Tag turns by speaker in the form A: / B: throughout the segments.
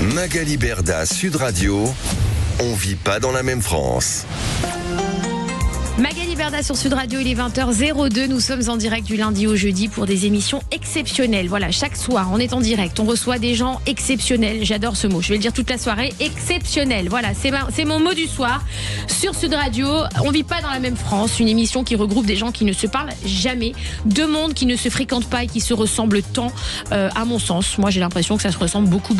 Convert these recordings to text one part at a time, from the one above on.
A: Magali Berda, Sud Radio. On vit pas dans la même France.
B: Magali Berda sur Sud Radio, il est 20h02. Nous sommes en direct du lundi au jeudi pour des émissions exceptionnelles. Voilà, chaque soir, on est en direct. On reçoit des gens exceptionnels. J'adore ce mot. Je vais le dire toute la soirée. Exceptionnel. Voilà, c'est mon mot du soir. Sur Sud Radio, on vit pas dans la même France. Une émission qui regroupe des gens qui ne se parlent jamais. Deux mondes qui ne se fréquentent pas et qui se ressemblent tant, à mon sens. Moi, j'ai l'impression que ça se ressemble beaucoup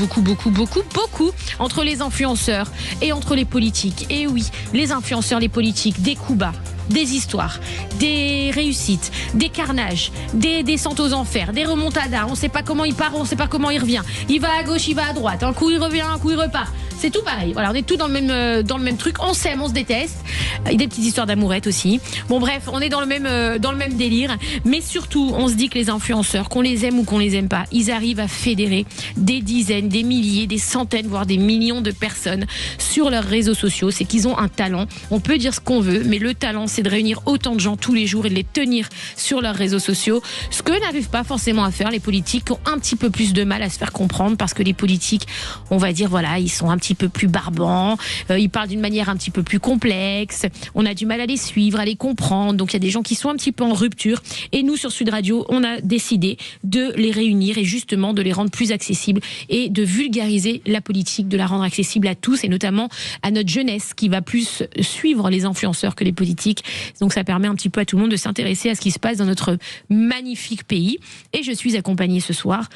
B: entre les influenceurs et entre les politiques. Et oui, les influenceurs, les politiques, des coups bas, des histoires, des réussites, des carnages, des descentes aux enfers, des remontadas. On ne sait pas comment il part, on ne sait pas comment il revient. Il va à gauche, il va à droite. Un coup il revient, un coup il repart. C'est tout pareil. Voilà, on est tous dans le même truc. On s'aime, on se déteste. Il y a des petites histoires d'amourette aussi. Bon bref, on est dans le même délire. Mais surtout, on se dit que les influenceurs, qu'on les aime ou qu'on les aime pas, ils arrivent à fédérer des dizaines, des milliers, des centaines, voire des millions de personnes sur leurs réseaux sociaux. C'est qu'ils ont un talent. On peut dire ce qu'on veut, mais le talent, c'est de réunir autant de gens tous les jours et de les tenir sur leurs réseaux sociaux. Ce que n'arrivent pas forcément à faire les politiques, qui ont un petit peu plus de mal à se faire comprendre, parce que les politiques, on va dire, voilà, ils sont un petit peu plus barbants, ils parlent d'une manière un petit peu plus complexe, on a du mal à les suivre, à les comprendre, donc il y a des gens qui sont un petit peu en rupture, et nous sur Sud Radio, on a décidé de les réunir et justement de les rendre plus accessibles et de vulgariser la politique, de la rendre accessible à tous et notamment à notre jeunesse qui va plus suivre les influenceurs que les politiques. Donc ça permet un petit peu à tout le monde de s'intéresser à ce qui se passe dans notre magnifique pays. Et je suis accompagnée ce soir,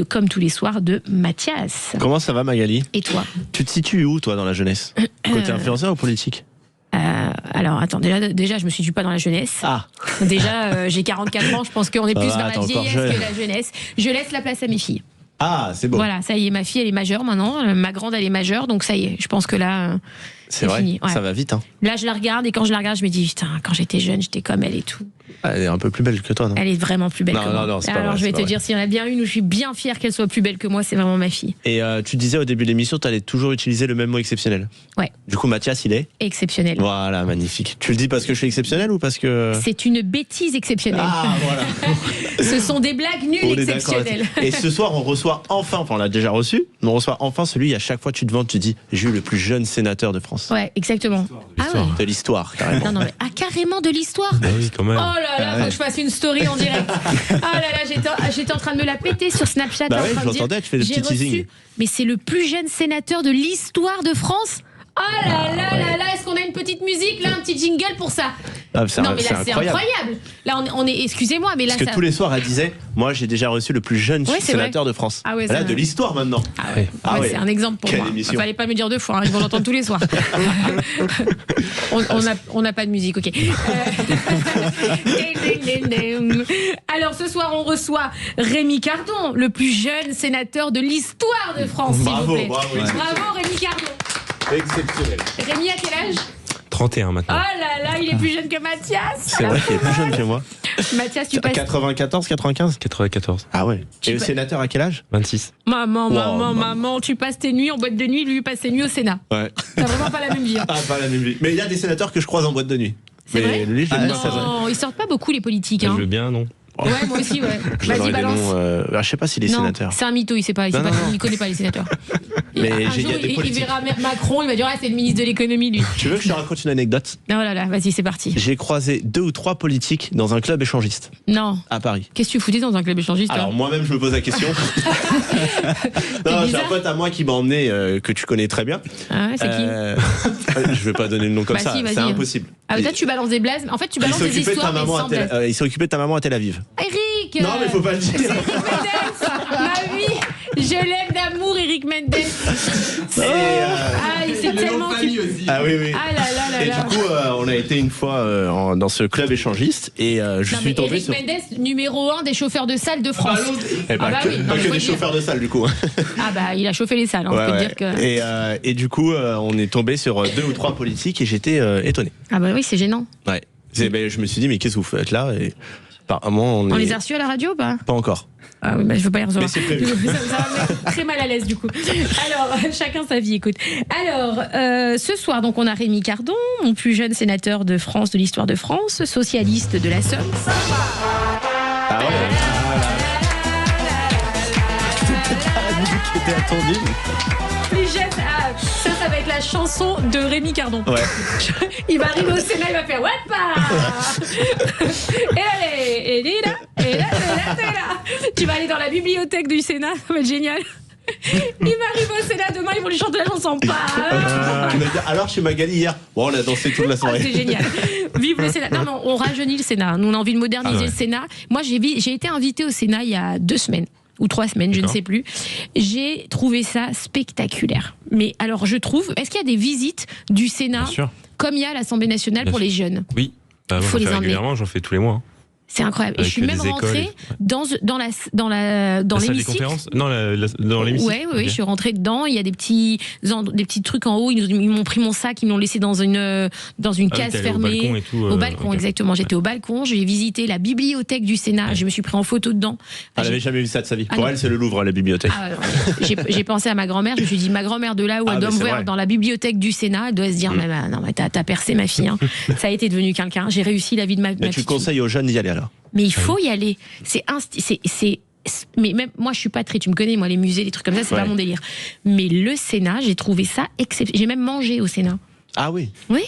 B: comme tous les soirs, de Mathias.
C: Comment ça va, Magali ?
B: Et toi ?
C: Tu te situes où, toi, dans la jeunesse ? Côté influenceur ou politique ?
B: Alors attends, déjà je me situe pas dans la jeunesse.
C: Ah.
B: Déjà j'ai 44 ans, je pense qu'on est plus vers la vieillesse que la jeunesse. Je laisse la place à mes filles.
C: Ah, c'est beau.
B: Voilà, ça y est, ma fille elle est majeure maintenant, ma grande elle est majeure, donc ça y est, je pense que là
C: c'est vrai,
B: fini. Ouais.
C: Ça va vite, hein.
B: Là je la regarde et quand je la regarde je me dis putain, quand j'étais jeune j'étais comme elle et tout.
C: Elle est un peu plus belle que toi, non ?
B: Elle est vraiment plus belle que moi.
C: Non, c'est pas
B: Alors
C: vrai,
B: je vais
C: c'est
B: te
C: pas
B: dire, s'il y en a bien une où je suis bien fière qu'elle soit plus belle que moi, c'est vraiment ma fille.
C: Et tu disais au début de l'émission, tu allais toujours utiliser le même mot exceptionnel.
B: Ouais.
C: Du coup, Mathias, il est
B: exceptionnel.
C: Voilà, magnifique. Tu le dis parce que je suis exceptionnel ou parce que...
B: C'est une bêtise exceptionnelle.
C: Ah, voilà.
B: Ce sont des blagues nulles exceptionnelles.
C: Et ce soir, on reçoit enfin, on l'a déjà reçu, mais on reçoit enfin celui, à chaque fois tu te vantes, tu dis, j'ai eu le plus jeune sénateur de France.
B: Ouais, exactement.
C: De l'histoire, carrément.
B: Non, mais carrément de l'histoire.
D: Oui, quand même.
B: Oh là là, faut que je fasse une story en direct. Ah là là, j'étais en train de me la péter sur Snapchat.
C: Bah
B: en
C: oui,
B: train de
C: j'entendais,
B: dire,
C: tu fais des petits teasings.
B: Mais c'est le plus jeune sénateur de l'histoire de France. Oh là là là là, est-ce qu'on a une petite musique là, un petit jingle pour ça?
C: Non,
B: mais là c'est incroyable. Là on est excusez-moi, mais là
C: parce que tous les soirs elle disait, moi j'ai déjà reçu le plus jeune sénateur de France.
B: Ah ouais,
C: là de l'histoire maintenant.
B: Ah ouais. C'est un exemple pour moi. Il fallait pas me dire deux fois, hein, ils vont l'entendre tous les soirs. on n'a pas de musique, ok. Alors ce soir on reçoit Rémi Cardon, le plus jeune sénateur de l'histoire de France, s'il vous plaît.
C: Bravo
B: Rémi Cardon.
C: Exceptionnel.
B: Rémi, à quel âge?
D: 31 maintenant.
B: Oh là là, il est plus jeune que Mathias.
C: C'est vrai qu'il est plus jeune que moi.
B: Mathias, tu passes
C: 94, 95
D: 94.
C: Ah ouais. Et le sénateur à quel âge?
D: 26.
B: Maman, tu passes tes nuits en boîte de nuit, lui il passe ses nuits au Sénat.
C: Ouais.
B: T'as vraiment pas la même vie. Hein.
C: Ah, pas la même vie. Mais il y a des sénateurs que je croise en boîte de nuit.
B: C'est vrai?
C: Lui, je
B: non, ils sortent pas beaucoup les politiques. Hein.
D: Je veux bien, non?
B: Ouais, moi aussi, ouais. Vas-y, balance.
C: Je sais pas s'il est sénateur.
B: C'est un mytho, il connaît pas les sénateurs.
C: Mais
B: un jour, il verra c'est le ministre de l'économie, lui.
C: Tu veux que je te raconte une anecdote?
B: Oh là là, vas-y, c'est parti.
C: J'ai croisé 2 ou 3 politiques dans un club échangiste.
B: Non.
C: À Paris.
B: Qu'est-ce que tu foutais dans un club échangiste?
C: Alors moi-même, je me pose la question. Non, j'ai un pote à moi qui m'a emmené, que tu connais très bien.
B: Ah ouais, c'est qui?
C: Je vais pas donner le nom comme ça,
B: si,
C: c'est impossible.
B: Ah, mais toi, tu balances des blazes. En fait, tu balances des histoires, mais sans blaze.
C: Il s'est occupé de ta maman à Tel Aviv.
B: Eric!
C: Non, mais faut pas le dire.
B: Eric Mendes, ma vie, je l'aime d'amour, Eric Mendes. Il s'est tellement occupé.
C: Ah oui.
B: Ah là là là.
C: Et du coup, on a été une fois dans ce club échangiste et je suis tombé
B: Eric
C: sur...
B: Mendes, numéro 1 des chauffeurs de salle de France.
C: Pas que des chauffeurs de salle, du coup.
B: Ah bah, il a chauffé les salles, on peut dire que...
C: Et du coup, on est tombé sur 2 ou 3 politiques et j'étais étonné.
B: Ah bah oui, c'est gênant.
C: Ouais. Je me suis dit, mais qu'est-ce que vous faites là? Et apparemment,
B: on les a reçus à la radio ou pas?
C: Pas encore.
B: Ah oui, bah, je veux pas y recevoir.
C: Mais c'est prévu.
B: Ça va me mettre très mal à l'aise du coup. Alors, chacun sa vie, écoute. Alors, ce soir, donc, on a Rémi Cardon, mon plus jeune sénateur de France, de l'histoire de France, socialiste de la Somme.
C: Ah ouais. C'était pas la musique qui était attendue.
B: Ça va être la chanson de Rémi Cardon.
C: Ouais.
B: Il va arriver au Sénat, il va faire Wappa. Et allez, et là, et là, et là. Tu vas aller dans la bibliothèque du Sénat, ça va être génial. Il va arriver au Sénat demain, ils vont lui chanter la chanson.
C: Alors chez Magali hier, bon, on a dansé toute la soirée.
B: C'est génial. Vive le Sénat. Non, on rajeunit le Sénat. Nous, on a envie de moderniser le Sénat. Moi, j'ai été invitée au Sénat il y a 2 semaines. Ou 3 semaines, je ne sais plus. J'ai trouvé ça spectaculaire. Mais alors, je trouve, est-ce qu'il y a des visites du Sénat comme il y a à l'Assemblée nationale pour les jeunes?
D: Oui. Moi, j'en fais régulièrement, j'en fais tous les mois.
B: C'est incroyable. Et je suis même rentrée dans l'hémicycle.
D: Dans l'hémicycle.
B: Oui, okay. Je suis rentrée dedans. Il y a des petits trucs en haut. Ils m'ont pris mon sac, ils m'ont laissé dans une case fermée.
D: Au balcon et tout.
B: Au balcon, exactement. J'étais au balcon. J'ai visité la bibliothèque du Sénat. Je me suis pris en photo dedans.
C: Elle n'avait jamais vu ça de sa vie. Pour elle, c'est le Louvre, la bibliothèque.
B: J'ai pensé à ma grand-mère. Je me suis dit, ma grand-mère de là où elle doit me voir dans la bibliothèque du Sénat, elle doit se dire, non, mais t'as percé ma fille. Hein. Ça a été devenu quelqu'un. J'ai réussi la vie de ma fille.
C: Mais tu conseilles aux jeunes d'y aller alors?
B: Mais il faut y aller. Mais même moi, je suis pas très. Tu me connais, moi, les musées, les trucs comme ça, c'est pas mon délire. Mais le Sénat, j'ai trouvé ça exceptionnel. J'ai même mangé au Sénat.
C: Ah oui.
B: Oui.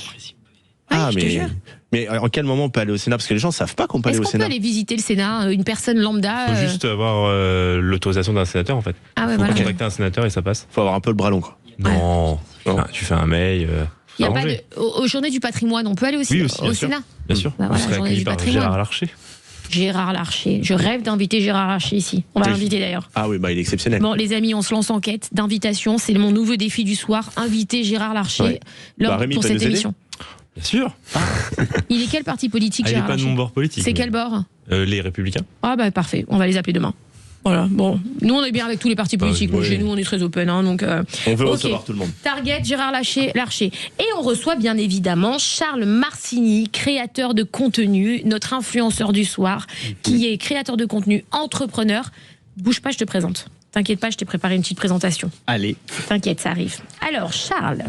B: Je te jure.
C: Mais en quel moment on peut aller au Sénat? Parce que les gens savent pas qu'on peut aller au Sénat.
B: Est-ce qu'on peut aller visiter le Sénat, une personne lambda?
D: Il faut juste avoir l'autorisation d'un sénateur, en fait.
B: Ah ouais,
D: faut contacter un sénateur et ça passe.
C: Faut avoir un peu le bras long, quoi.
D: Non. Tu fais un mail.
B: Il y a pas aux Journées du patrimoine, on peut aller aussi, au Sénat?
D: Bien sûr.
B: Bah voilà, Journée du patrimoine.
D: Gérard Larcher.
B: Gérard Larcher. Je rêve d'inviter Gérard Larcher ici. On va l'inviter d'ailleurs.
C: Ah oui, il est exceptionnel.
B: Bon, les amis, on se lance en quête d'invitation. C'est mon nouveau défi du soir. Inviter Gérard Larcher pour cette émission.
D: Bien sûr.
B: Il est quel parti politique, Gérard Larcher?
D: Il n'est pas de mon bord politique.
B: C'est quel bord?
D: Les Républicains.
B: Ah bah parfait, on va les appeler demain. Voilà, bon, nous on est bien avec tous les partis politiques, chez nous on est très open, hein, donc
C: on veut recevoir tout le monde.
B: Target, Gérard Larcher, et on reçoit bien évidemment Charles Marcini, créateur de contenu, notre influenceur du soir, qui est créateur de contenu, entrepreneur. Bouge pas, je te présente. T'inquiète pas, je t'ai préparé une petite présentation.
C: Allez.
B: T'inquiète, ça arrive. Alors Charles,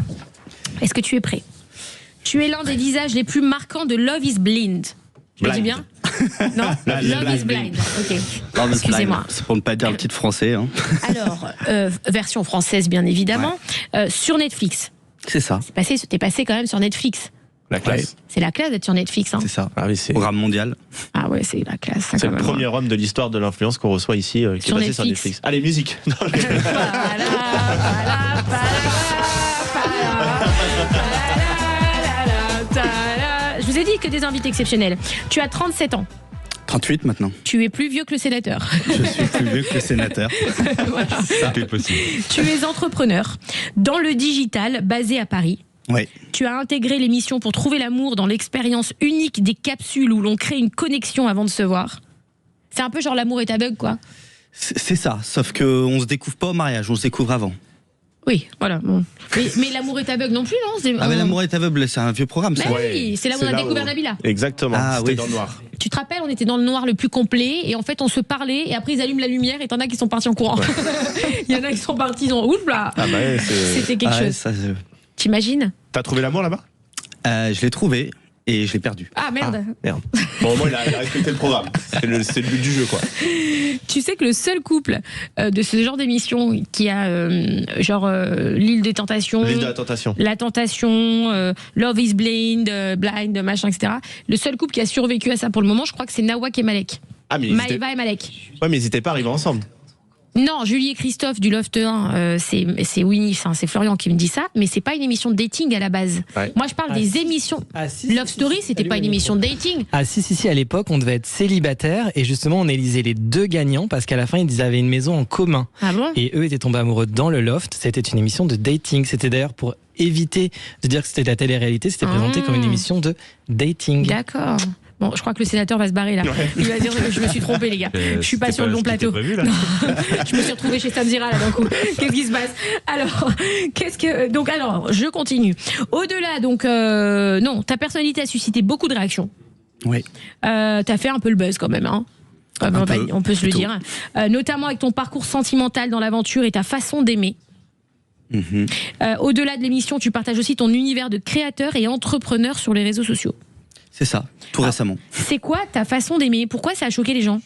B: est-ce que tu es prêt? Tu es l'un des visages les plus marquants de Love is Blind. Je le dis bien? Non, Love is Blind. Ok. Excusez-moi.
E: C'est pour ne pas dire le titre français. Hein.
B: Alors, version française, bien évidemment, sur Netflix.
E: C'est ça.
B: T'es passé quand même sur Netflix.
C: La classe.
B: C'est la classe d'être sur Netflix. Hein.
E: C'est ça.
C: Ah oui, c'est
E: programme mondial.
B: Ah ouais, c'est la classe.
C: C'est le premier homme de l'histoire de l'influence qu'on reçoit ici, qui est passé sur Netflix. Allez, musique. Non,
B: je vous ai dit que des invités exceptionnels. Tu as 37 ans.
E: 38 maintenant.
B: Tu es plus vieux que le sénateur.
E: Je suis plus vieux que le sénateur.
B: Voilà.
D: C'est possible.
B: Tu es entrepreneur dans le digital basé à Paris.
E: Oui.
B: Tu as intégré l'émission pour trouver l'amour dans l'expérience unique des capsules où l'on crée une connexion avant de se voir. C'est un peu genre l'amour est aveugle, quoi.
E: C'est ça, sauf qu'on se découvre pas au mariage, on se découvre avant.
B: Oui, voilà. Bon. Mais l'amour est aveugle non plus, non?
E: Ah mais l'amour est aveugle, c'est un vieux programme, ça.
B: Oui, c'est là où on a découvert Nabila.
C: Exactement, c'était dans le noir.
B: Tu te rappelles, on était dans le noir le plus complet, et en fait on se parlait, et après ils allument la lumière, et t'en as qui sont partis en courant. Il y en a qui sont partis, ils ont... Oups là. C'était quelque chose. Ça, t'imagines?
C: T'as trouvé l'amour là-bas?
E: Je l'ai trouvé. Et je l'ai perdu.
B: Ah merde.
C: Bon, au moins il a respecté le programme. C'est le but du jeu, quoi.
B: Tu sais que le seul couple de ce genre d'émission qui a l'île des tentations,
C: l'île de la tentation,
B: la tentation, Love is Blind, machin, etc. Le seul couple qui a survécu à ça pour le moment, je crois que c'est Nawak et Malek.
C: Ah mais
B: Maëva et Malek.
C: Ouais, mais ils n'étaient pas arrivés ensemble.
B: Non, Julie et Christophe du Loft 1, c'est Winnie, c'est Florian qui me dit ça, mais c'est pas une émission de dating à la base. Ouais. Moi, je parle des émissions. Love Story, c'était pas une émission de dating.
F: Ah si, à l'époque, on devait être célibataire et justement, on élisait les deux gagnants parce qu'à la fin, ils avaient une maison en commun.
B: Ah bon?
F: Et eux étaient tombés amoureux dans le Loft. C'était une émission de dating. C'était d'ailleurs pour éviter de dire que c'était de la télé-réalité, c'était présenté comme une émission de dating.
B: D'accord. Bon, je crois que le sénateur va se barrer là. Il va dire que je me suis trompé, les gars. Je suis pas sur le bon plateau.
D: Prévu, là.
B: Je me suis retrouvée chez Samzira là d'un coup. Qu'est-ce qui se passe? Alors, je continue. Au-delà, non, ta personnalité a suscité beaucoup de réactions.
E: Oui.
B: T'as fait un peu le buzz quand même, hein. On peut se le dire. Notamment avec ton parcours sentimental dans l'aventure et ta façon d'aimer. Au-delà de l'émission, tu partages aussi ton univers de créateur et entrepreneur sur les réseaux sociaux.
E: C'est ça, tout récemment.
B: C'est quoi ta façon d'aimer? Pourquoi ça a choqué les gens?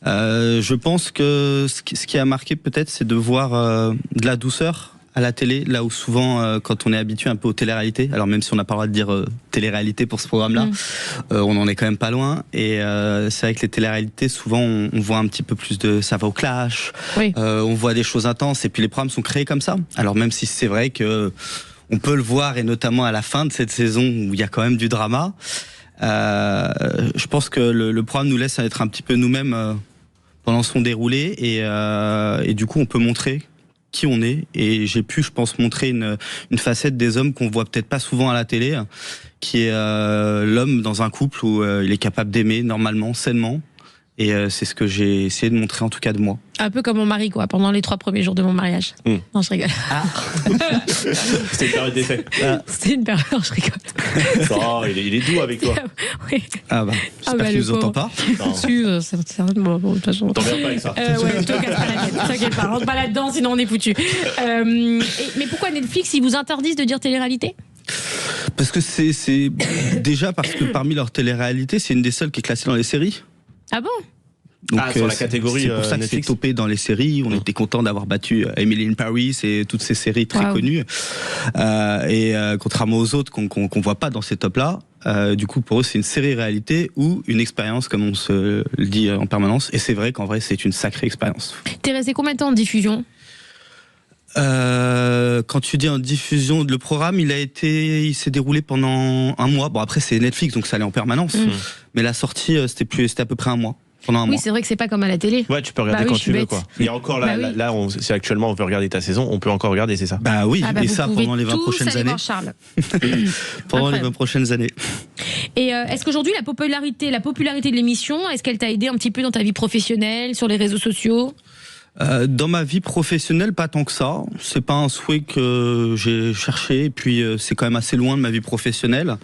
E: Je pense que ce qui a marqué peut-être, c'est de voir de la douceur à la télé, là où souvent, quand on est habitué un peu aux téléréalités, alors même si on n'a pas le droit de dire télé-réalité pour ce programme-là, on en est quand même pas loin. Et c'est vrai que les téléréalités, souvent, on voit un petit peu plus de ça va au clash, on voit des choses intenses, et puis les programmes sont créés comme ça. Alors même si c'est vrai que on peut le voir, et notamment à la fin de cette saison où il y a quand même du drama, je pense que le programme nous laisse être un petit peu nous-mêmes pendant son déroulé, et du coup on peut montrer qui on est, et j'ai pu, je pense, montrer une facette des hommes qu'on voit peut-être pas souvent à la télé, qui est l'homme dans un couple où il est capable d'aimer normalement, sainement, et c'est ce que j'ai essayé de montrer, en tout cas de moi.
B: Un peu comme mon mari, quoi, pendant les 3 premiers jours de mon mariage. Non, je rigole.
C: C'était une période d'essai.
B: C'était une période, je rigole.
C: Oh, il est doux avec toi.
B: Oui.
E: Ah bah, j'espère qu'il nous entend pas.
B: Si, c'est bon, de toute façon.
C: T'en viens pas avec ça.
B: Ouais, te casse pas la tête, t'inquiète pas, rentre pas là-dedans, sinon on est foutu. Mais pourquoi Netflix, ils vous interdisent de dire télé-réalité ?
E: Parce que c'est déjà parce que parmi leurs télé-réalités, c'est une des seules qui est classée dans les séries.
B: Ah bon ?
E: Donc,
C: sur la catégorie
E: c'est pour ça que c'est
C: Netflix.
E: topé dans les séries. On était content d'avoir battu Emily in Paris et toutes ces séries très connues. Et contrairement aux autres qu'on voit pas dans ces tops-là, du coup pour eux c'est une série réalité ou une expérience, comme on se le dit en permanence. Et c'est vrai qu'en vrai c'est une sacrée expérience.
B: T'es resté combien de temps en diffusion ?
E: Quand tu dis en diffusion, le programme il s'est déroulé pendant un mois. Bon après c'est Netflix donc ça allait en permanence. Mais la sortie c'était à peu près un mois. Pendant un mois.
B: C'est vrai que c'est pas comme à la télé.
C: Ouais, tu peux regarder quand tu veux, quoi. Il y a encore là, c'est actuellement, on peut regarder ta saison, on peut encore regarder, c'est ça.
E: Bah oui, et
B: vous
E: ça
B: pouvez
E: pendant les 20
B: tous
E: prochaines
B: aller
E: années.
B: voir Charles.
E: Pendant les 20 prochaines années.
B: Et est-ce qu'aujourd'hui la popularité de l'émission, est-ce qu'elle t'a aidé un petit peu dans ta vie professionnelle, sur les réseaux sociaux ?
E: Dans ma vie professionnelle, pas tant que ça. C'est pas un souhait que j'ai cherché, et puis c'est quand même assez loin de ma vie professionnelle.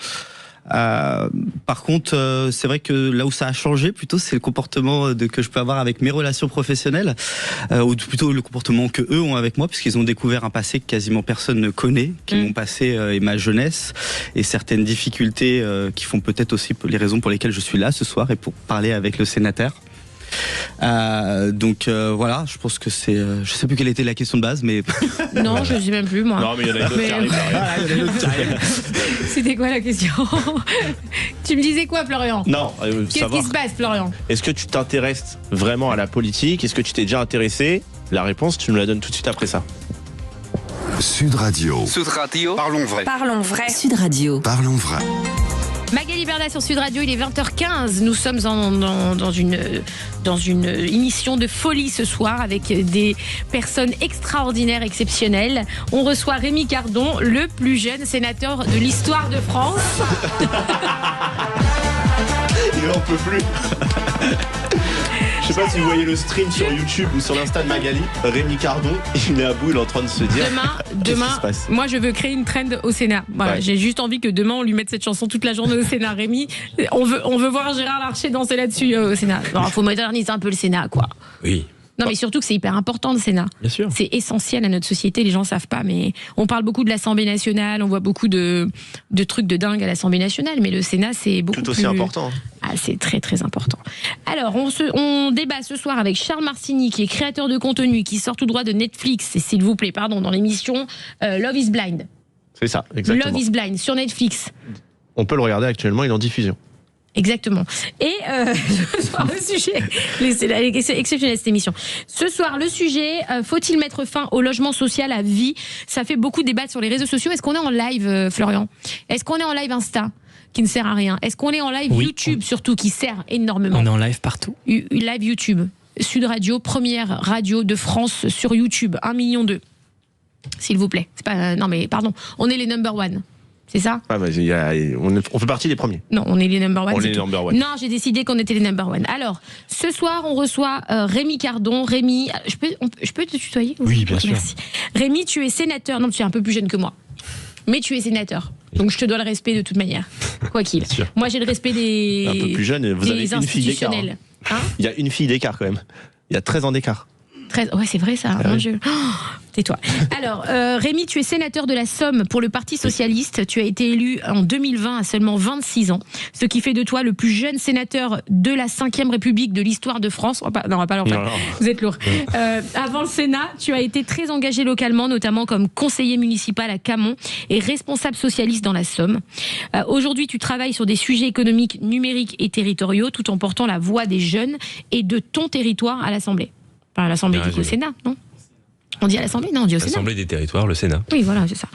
E: Par contre, c'est vrai que là où ça a changé, plutôt, c'est le comportement que je peux avoir avec mes relations professionnelles, ou plutôt le comportement que eux ont avec moi, puisqu'ils ont découvert un passé que quasiment personne ne connaît, qui est mon passé et ma jeunesse, et certaines difficultés qui font peut-être aussi les raisons pour lesquelles je suis là ce soir et pour parler avec le sénateur. Donc voilà, je pense que c'est. Je sais plus quelle était la question de base, mais.
B: Non, je sais même plus moi.
C: Non, mais il y en a une autre qui arrive.
B: C'était quoi la question ? Tu me disais quoi, Florian ?
C: Non,
B: Qu'est-ce qui se passe, Florian ?
C: Est-ce que tu t'intéresses vraiment à la politique ? Est-ce que tu t'es déjà intéressé ? La réponse, tu me la donnes tout de suite après ça.
A: Sud Radio.
G: Sud Radio. Parlons vrai.
H: Parlons vrai. Sud Radio.
A: Parlons vrai.
B: Magali Berda sur Sud Radio, il est 20h15. Nous sommes dans une émission de folie ce soir avec des personnes extraordinaires, exceptionnelles. On reçoit Rémi Cardon, le plus jeune sénateur de l'histoire de France.
C: Il en peut plus. Je sais pas si vous voyez le stream sur YouTube ou sur l'Insta de Magali. Rémi Cardon, il est à bout, il est en train de se dire.
B: Demain,
C: se passe
B: moi je veux créer une trend au Sénat. Voilà, ouais. J'ai juste envie que demain on lui mette cette chanson toute la journée au Sénat. Rémi, on veut voir Gérard Larcher danser là-dessus au Sénat. Il faut moderniser un peu le Sénat, quoi.
D: Oui.
B: Non, mais surtout que c'est hyper important le Sénat.
D: Bien sûr.
B: C'est essentiel à notre société, les gens savent pas, mais on parle beaucoup de l'Assemblée nationale, on voit beaucoup de trucs de dingue à l'Assemblée nationale, mais le Sénat c'est beaucoup
C: tout aussi important.
B: Ah, c'est très très important. Alors, on débat ce soir avec Charles Marcini, qui est créateur de contenu, qui sort tout droit de Netflix, et s'il vous plaît, dans l'émission Love is Blind.
C: C'est ça, exactement.
B: Love is Blind sur Netflix.
C: On peut le regarder actuellement, il est en diffusion.
B: Exactement. Et ce soir, le sujet, c'est exceptionnel cette émission. Ce soir, le sujet, faut-il mettre fin au logement social à vie ? Ça fait beaucoup de débats sur les réseaux sociaux. Est-ce qu'on est en live, Florian ? Est-ce qu'on est en live Insta ? Qui ne sert à rien. Est-ce qu'on est en live YouTube surtout, qui sert énormément ?
F: On est en live partout.
B: Live YouTube. Sud Radio, première radio de France sur YouTube. 1,2 million. S'il vous plaît. C'est pas, non mais pardon. On est les number one. C'est ça ?
C: Ah bah, on fait partie des premiers.
B: Non, on est les number one.
C: On est les number one.
B: Non, j'ai décidé qu'on était les number one. Alors, ce soir, on reçoit Rémi Cardon. Rémi, je peux te tutoyer ?
D: Oui, bien sûr.
B: Merci. Rémi, tu es sénateur. Non, tu es un peu plus jeune que moi. Mais tu es sénateur. Donc je te dois le respect de toute manière. Quoi qu'il. Moi, j'ai le respect des.
C: Un peu plus jeune, vous avez une fille d'écart.
B: Hein ?
C: Il y a une fille d'écart quand même. Il y a 13 ans d'écart.
B: 13. Ouais, c'est vrai ça, mon Dieu. Oh, tais-toi. Alors, Rémi, tu es sénateur de la Somme pour le Parti Socialiste. Tu as été élu en 2020 à seulement 26 ans, ce qui fait de toi le plus jeune sénateur de la 5e République de l'histoire de France. On va pas leur faire. Vous êtes lourd. Avant le Sénat, tu as été très engagé localement, notamment comme conseiller municipal à Camon et responsable socialiste dans la Somme. Aujourd'hui, tu travailles sur des sujets économiques, numériques et territoriaux, tout en portant la voix des jeunes et de ton territoire à l'Assemblée. Enfin, à l'Assemblée, du coup, au Sénat, non ? On dit à l'Assemblée ? Non, on dit au Sénat.
D: L'Assemblée des territoires, le Sénat.
B: Oui, voilà, c'est ça.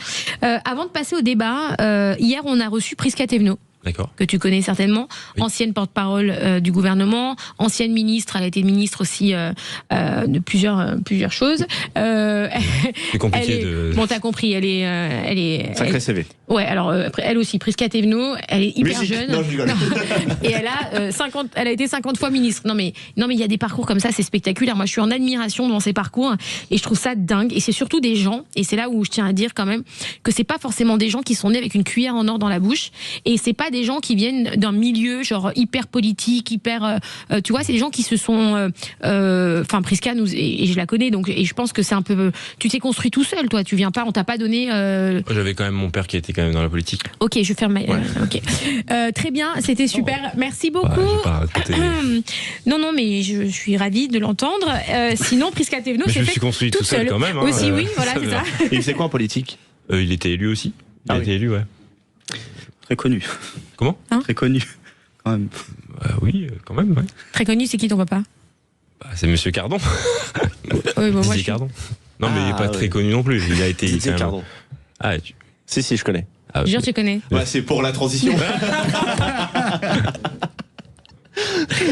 B: Avant de passer au débat, hier, on a reçu Prisca Thévenot.
D: D'accord.
B: Que tu connais certainement, oui. Ancienne porte-parole du gouvernement, ancienne ministre, elle a été ministre aussi de plusieurs choses.
D: C'est compliqué de...
B: Bon, t'as compris, elle est
C: Sacré CV.
B: Ouais, alors elle aussi, Prisca Thévenot, elle est hyper jeune.
C: Non, je rigole.
B: Et elle a été 50 fois ministre. Non mais il y a des parcours comme ça, c'est spectaculaire. Moi, je suis en admiration devant ces parcours et je trouve ça dingue. Et c'est surtout des gens, et c'est là où je tiens à dire quand même que c'est pas forcément des gens qui sont nés avec une cuillère en or dans la bouche, et c'est pas des gens qui viennent d'un milieu genre hyper politique, hyper, tu vois, c'est des gens qui se sont, enfin Prisca et je la connais, donc, et je pense que c'est un peu, tu t'es construit tout seul, toi, tu viens pas, on t'a pas donné.
D: J'avais quand même mon père qui était quand même dans la politique.
B: Ok, je ferme. Ok, très bien, c'était super, merci beaucoup. Non, mais je suis ravie de l'entendre. Sinon, Prisca Thévenot,
D: je me suis construit tout seul quand même. Hein,
B: aussi, oui, voilà, c'est ça.
C: Il faisait quoi en politique?
D: Il était élu aussi. Il a été élu, ouais.
E: Très connu.
D: Comment?
E: Très connu, quand même.
D: Oui, quand même, ouais.
B: Très connu, c'est qui ton papa?
D: C'est Monsieur Cardon.
B: Oui, bon,
D: Didier Cardon. Non, mais il n'est pas très connu non plus. Il a été.
C: Didier Cardon. Si, je connais.
B: Jure, tu connais.
C: Ouais, c'est pour la transition.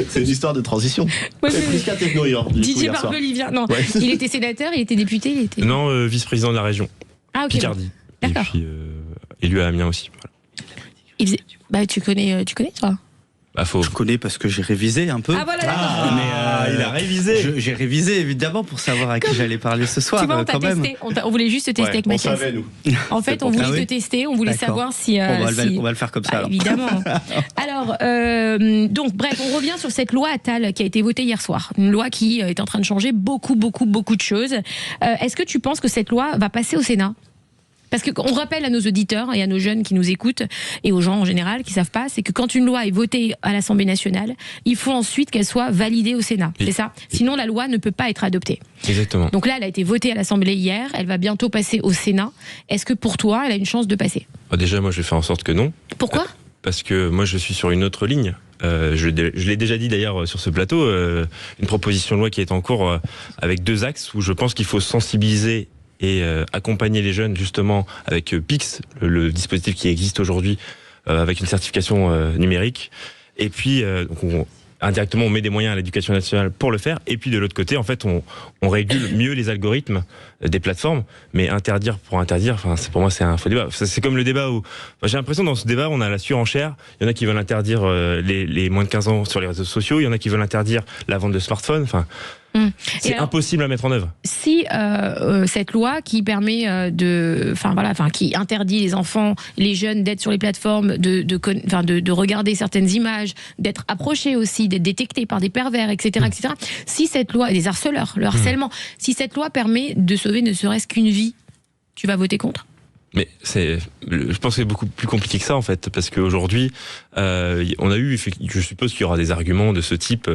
C: C'est une histoire de transition.
B: Ouais,
C: c'est Prisca Thévenot.
B: Didier Barbelivien. Non, ouais. Il était sénateur, il était député,
D: Non, vice-président de la région.
B: Ah, ok.
D: Picardie.
B: Bon. D'accord.
D: Et puis élu à Amiens aussi. Voilà.
B: Bah, tu connais toi?
E: Je connais parce que j'ai révisé un peu.
B: Ah voilà,
D: il a révisé.
E: J'ai révisé évidemment pour savoir à qui j'allais parler ce soir.
B: Tu vois, on t'a testé. On voulait juste te tester avec Mathias.
C: On savait, nous.
B: En fait, on voulait te tester, on voulait savoir si.
E: On va le faire comme ça. Alors.
B: Évidemment. Alors, donc, bref, on revient sur cette loi Attal qui a été votée hier soir. Une loi qui est en train de changer beaucoup de choses. Est-ce que tu penses que cette loi va passer au Sénat ? Parce qu'on rappelle à nos auditeurs et à nos jeunes qui nous écoutent, et aux gens en général qui ne savent pas, c'est que quand une loi est votée à l'Assemblée nationale, il faut ensuite qu'elle soit validée au Sénat. C'est ça ? Sinon, la loi ne peut pas être adoptée.
D: Exactement.
B: Donc là, elle a été votée à l'Assemblée hier, elle va bientôt passer au Sénat. Est-ce que pour toi, elle a une chance de passer ?
D: Déjà, moi, je vais faire en sorte que non.
B: Pourquoi ?
D: Parce que moi, je suis sur une autre ligne. Je l'ai déjà dit d'ailleurs sur ce plateau, une proposition de loi qui est en cours avec 2 axes où je pense qu'il faut sensibiliser et accompagner les jeunes justement avec PIX, le dispositif qui existe aujourd'hui avec une certification numérique. Et puis indirectement on met des moyens à l'éducation nationale pour le faire. Et puis de l'autre côté, en fait, on régule mieux les algorithmes des plateformes. Mais interdire pour interdire, enfin, pour moi c'est un faux débat. C'est comme le débat où j'ai l'impression dans ce débat on a la surenchère. Il y en a qui veulent interdire les moins de 15 ans sur les réseaux sociaux. Il y en a qui veulent interdire la vente de smartphones. Enfin. C'est impossible à mettre en œuvre.
B: Si cette loi qui permet qui interdit les enfants, les jeunes d'être sur les plateformes, de regarder certaines images, d'être approchés aussi, d'être détectés par des pervers, etc., etc. Si cette loi, des harceleurs, le harcèlement, si cette loi permet de sauver ne serait-ce qu'une vie, tu vas voter contre ?
D: Mais je pense que c'est beaucoup plus compliqué que ça en fait, parce qu'aujourd'hui, on a eu, je suppose qu'il y aura des arguments de ce type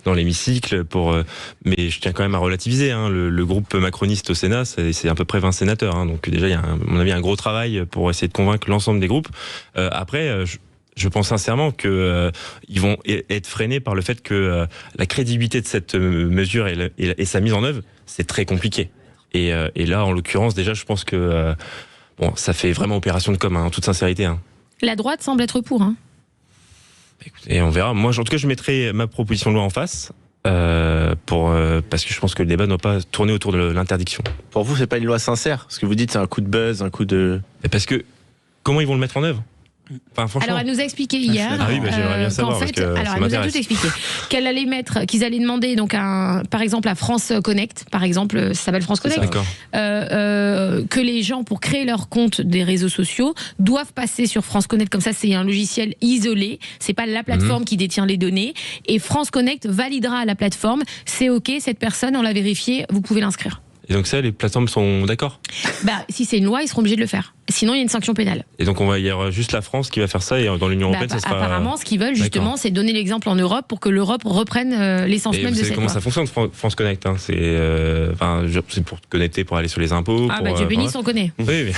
D: dans l'hémicycle, mais je tiens quand même à relativiser. Hein, le groupe macroniste au Sénat, c'est à peu près 20 sénateurs, hein, donc déjà il y a à mon avis un gros travail pour essayer de convaincre l'ensemble des groupes. Après, je pense sincèrement que ils vont être freinés par le fait que la crédibilité de cette mesure et sa mise en œuvre, c'est très compliqué. Et là, en l'occurrence, déjà, je pense que ça fait vraiment opération de com, en toute sincérité. Hein.
B: La droite semble être pour. Hein.
D: Écoutez, on verra. Moi, en tout cas, je mettrai ma proposition de loi en face, parce que je pense que le débat ne doit pas tourner autour de l'interdiction.
C: Pour vous, c'est pas une loi sincère ? Parce que vous dites c'est un coup de buzz, un coup de...
D: Et parce que, comment ils vont le mettre en œuvre ? Enfin, franchement.
B: Alors elle nous a expliqué hier.
D: Ah oui, j'aimerais bien savoir,
B: qu'en fait,
D: parce que
B: alors
D: ça
B: elle nous a
D: m'intéresse.
B: tout expliqué. Qu'ils allaient demander donc par exemple à France Connect, par exemple, ça s'appelle France Connect,
D: D'accord.
B: que les gens pour créer leur compte des réseaux sociaux doivent passer sur France Connect. Comme ça, c'est un logiciel isolé. C'est pas la plateforme qui détient les données. Et France Connect validera à la plateforme. C'est ok, cette personne, on l'a vérifié, vous pouvez l'inscrire.
D: Et donc ça, les plateformes sont d'accord.
B: Si c'est une loi, ils seront obligés de le faire. Sinon, il y a une sanction pénale.
D: Et donc il y aura juste la France qui va faire ça, et dans l'Union européenne, ça sera.
B: Apparemment, ce qu'ils veulent justement,
D: D'accord.
B: c'est donner l'exemple en Europe pour que l'Europe reprenne l'essence
D: Et
B: même
D: vous
B: de
D: savez
B: cette
D: comment
B: loi.
D: ça fonctionne, France Connect, hein. C'est pour te connecter, pour aller sur les impôts.
B: Dieu bénisse, on connaît.
D: Oui, mais.